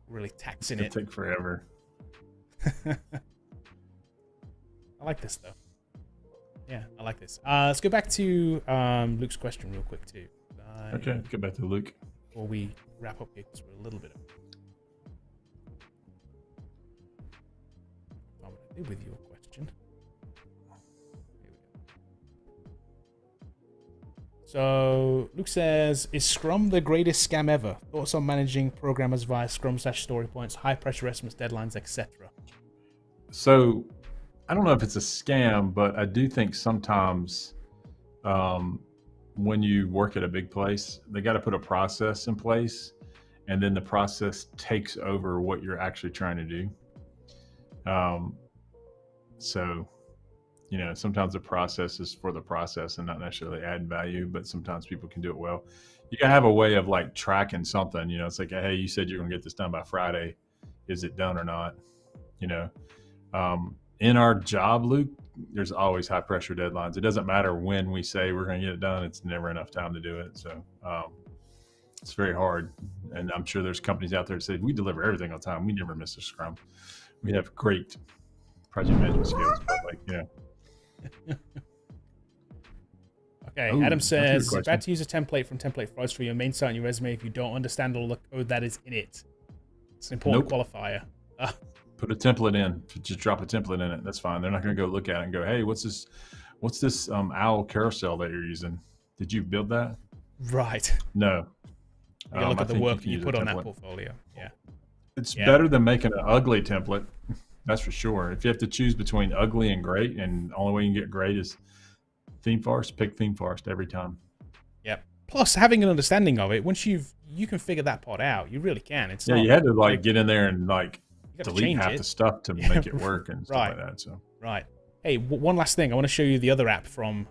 Really taxing it. It'll take forever. I like this though. Yeah, I like this. Let's go back to Luke's question real quick too. Okay, go back to Luke. Before we wrap up here, because we're a little bit. I'm going to do with your question. Here we go. So Luke says, "Is Scrum the greatest scam ever? Thoughts on managing programmers via Scrum/story points, high pressure estimates, deadlines, etc." So I don't know if it's a scam, but I do think sometimes when you work at a big place, they got to put a process in place, and then the process takes over what you're actually trying to do. So, sometimes the process is for the process and not necessarily add value, but sometimes people can do it well. you gotta have a way of like tracking something. You know, it's like, hey, you said you're gonna get this done by Friday. Is it done or not? You know, in our job, Luke, there's always high pressure deadlines. It doesn't matter when we say we're gonna get it done. It's never enough time to do it. So it's very hard. And I'm sure there's companies out there that say we deliver everything on time. We never miss a scrum. We have great project management skills, but like, Okay, ooh, Adam says, about to use a template from Template Forest for your main site on your resume if you don't understand all the code that is in it. It's an important qualifier. Put a template in. Just drop a template in it. That's fine. They're not going to go look at it and go, hey, what's this owl carousel that you're using? Did you build that? Right. No. You look at the work you put on that portfolio. Yeah. It's better than making an ugly template. That's for sure. If you have to choose between ugly and great, and the only way you can get great is theme forest, pick theme forest every time. Yep. Plus, having an understanding of it, once you can figure that part out. You really can. It's not, you had to like get in there and like delete half the stuff to make it work and stuff like that. So Hey, one last thing. I want to show you the other app from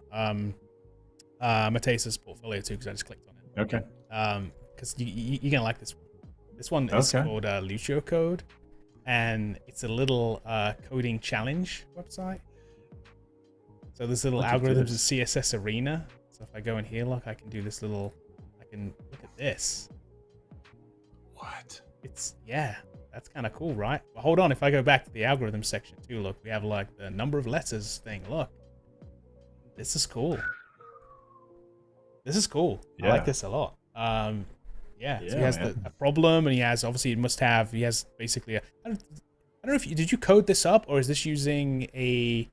Mateus's portfolio too, because I just clicked on it. Okay. Because you're gonna like this one. This one is called Lucio Code, and it's a little coding challenge website. So there's little algorithms in CSS Arena. So if I go in here, look, I can do this little. I can look at this. What? It's that's kind of cool, right? But hold on, if I go back to the algorithm section too, look, we have like the number of letters thing. Look, this is cool. This is cool. I like this a lot. So he has a problem, and he has obviously he has basically I don't know if did you code this up, or is this using a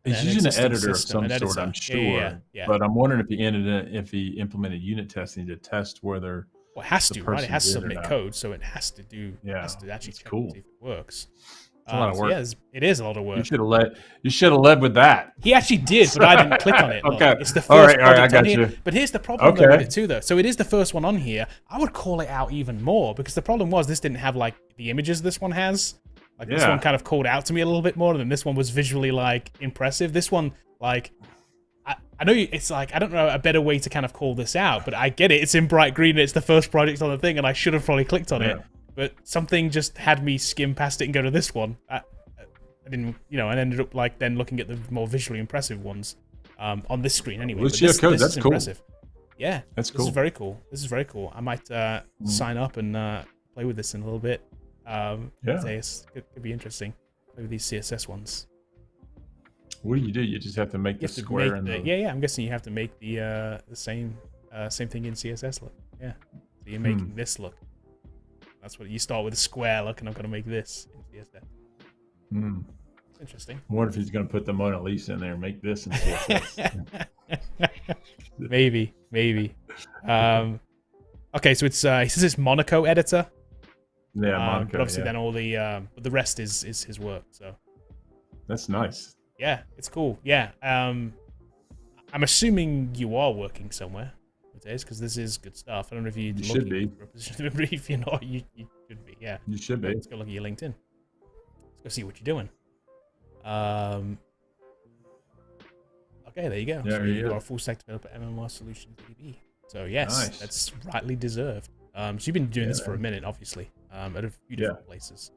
he's using an editor of some sort, I'm sure. Yeah. But I'm wondering if he implemented unit testing to test whether it has to, right? It has to submit code, so it has to do. Has to actually check cool. See if it works. It's a lot of work. It is a lot of work. You should have led with that. He actually did, but I didn't click on it. Okay. It's the first all right, I got here. you. But here's the problem with it too, though. So it is the first one on here. I would call it out even more, because the problem was this didn't have like the images this one has. Like this one kind of called out to me a little bit more than this one was visually like impressive. This one, like, I know it's like, I don't know a better way to kind of call this out, but I get it. It's in bright green. It's the first project on the thing, and I should have probably clicked on it. But something just had me skim past it and go to this one. I didn't, and ended up like then looking at the more visually impressive ones on this screen anyway. Lucio Code, that's cool. Impressive. Yeah, that's cool. This is very cool. This is very cool. I might sign up and play with this in a little bit. It could be interesting. Play with these CSS ones. What do? You just have to make the square and I'm guessing you have to make the same thing in CSS look. Yeah, so you're making this look. That's what you start with a square look, and I'm gonna make this in CSS. Interesting. I wonder if he's gonna put the Mona Lisa in there and make this in CSS. Maybe. Okay, so it's he says it's Monaco editor. Yeah, Monaco. But obviously, then all the rest is his work. So that's nice. Yeah, it's cool. Yeah, I'm assuming you are working somewhere nowadays, because this is good stuff. I don't know if you should be. If you're not, you should be. Yeah, you should be. Let's go look at your LinkedIn. Let's go see what you're doing. Okay, there you go. Yeah, so you are a full stack developer, MMR Solutions DB. So yes, that's rightly deserved. So you've been doing this for a minute, obviously, at a few different places.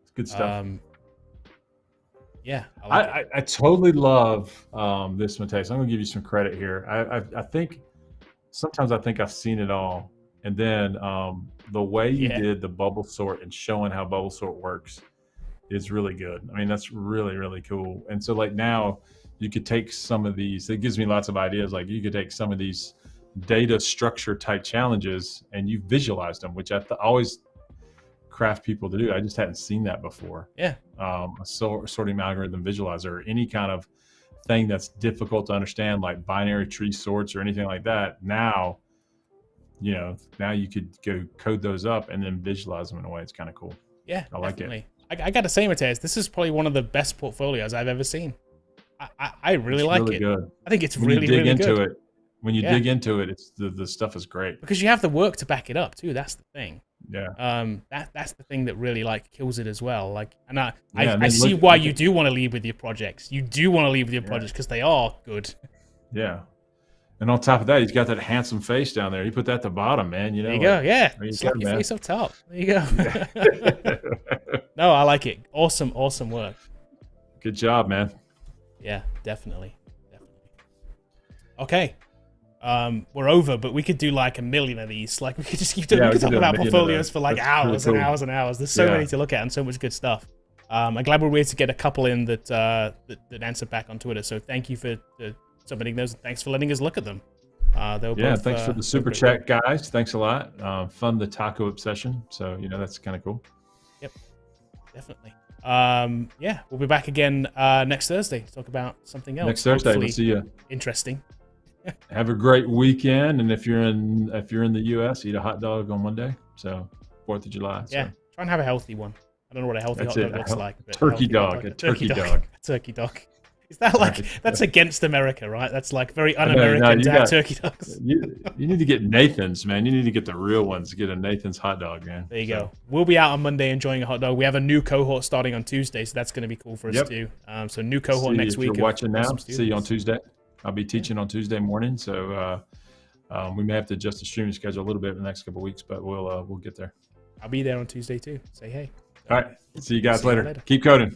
It's good stuff. I totally love this, Mateus. I'm gonna give you some credit here. I think sometimes I've seen it all, and then the way you did the bubble sort and showing how bubble sort works is really good. I mean, that's really, really cool. And so like now you could take some of these, it gives me lots of ideas. Like you could take some of these data structure type challenges and you visualize them, which I always craft people to do. I just hadn't seen that before. Yeah. A sorting algorithm visualizer, or any kind of thing that's difficult to understand, like binary tree sorts or anything like that. Now you could go code those up and then visualize them in a way. It's kind of cool. Yeah, I like it. I got to say, Mateus, this is probably one of the best portfolios I've ever seen. I really like it. Good. I think it's when really, really good. When you dig into it, it's the stuff is great. Because you have the work to back it up too. That's the thing. Yeah. That's the thing that really like kills it as well. Like, and I see why you do want to lead with your projects. You do want to lead with your projects because they are good. Yeah. And on top of that, he's got that handsome face down there. You put that at the bottom, man. You know, there you go. Yeah. Slap your face up top. There you go. No, I like it. Awesome work. Good job, man. Yeah, definitely. Okay. We're over, but we could do like a million of these. Like we could just keep doing. We could talk about portfolios for like hours and hours and hours. There's so many to look at and so much good stuff. I'm glad we're able to get a couple in that answered back on Twitter. So thank you for submitting those. Thanks for letting us look at them. Both, thanks for the super chat, guys. Thanks a lot. Fun the taco obsession. So that's kind of cool. Yep, definitely. We'll be back again next Thursday to talk about something else. Next Thursday, we'll see you. Interesting. Have a great weekend, and if you're in the U.S., eat a hot dog on Monday. So 4th of July. Yeah, try and have a healthy one. I don't know what a healthy hot dog looks like. But turkey dog. A turkey dog. Turkey dog. Is that like that's against America, right? That's like very un-American to have turkey dogs. You need to get Nathan's, man. You need to get the real ones. Get a Nathan's hot dog, man. There you go. We'll be out on Monday enjoying a hot dog. We have a new cohort starting on Tuesday, so that's going to be cool for us too. So new cohort next week. If you're watching now, see you on Tuesday. I'll be teaching on Tuesday morning, so we may have to adjust the streaming schedule a little bit in the next couple of weeks, but we'll get there. I'll be there on Tuesday too. Say hey. All right. See you guys later. Keep coding.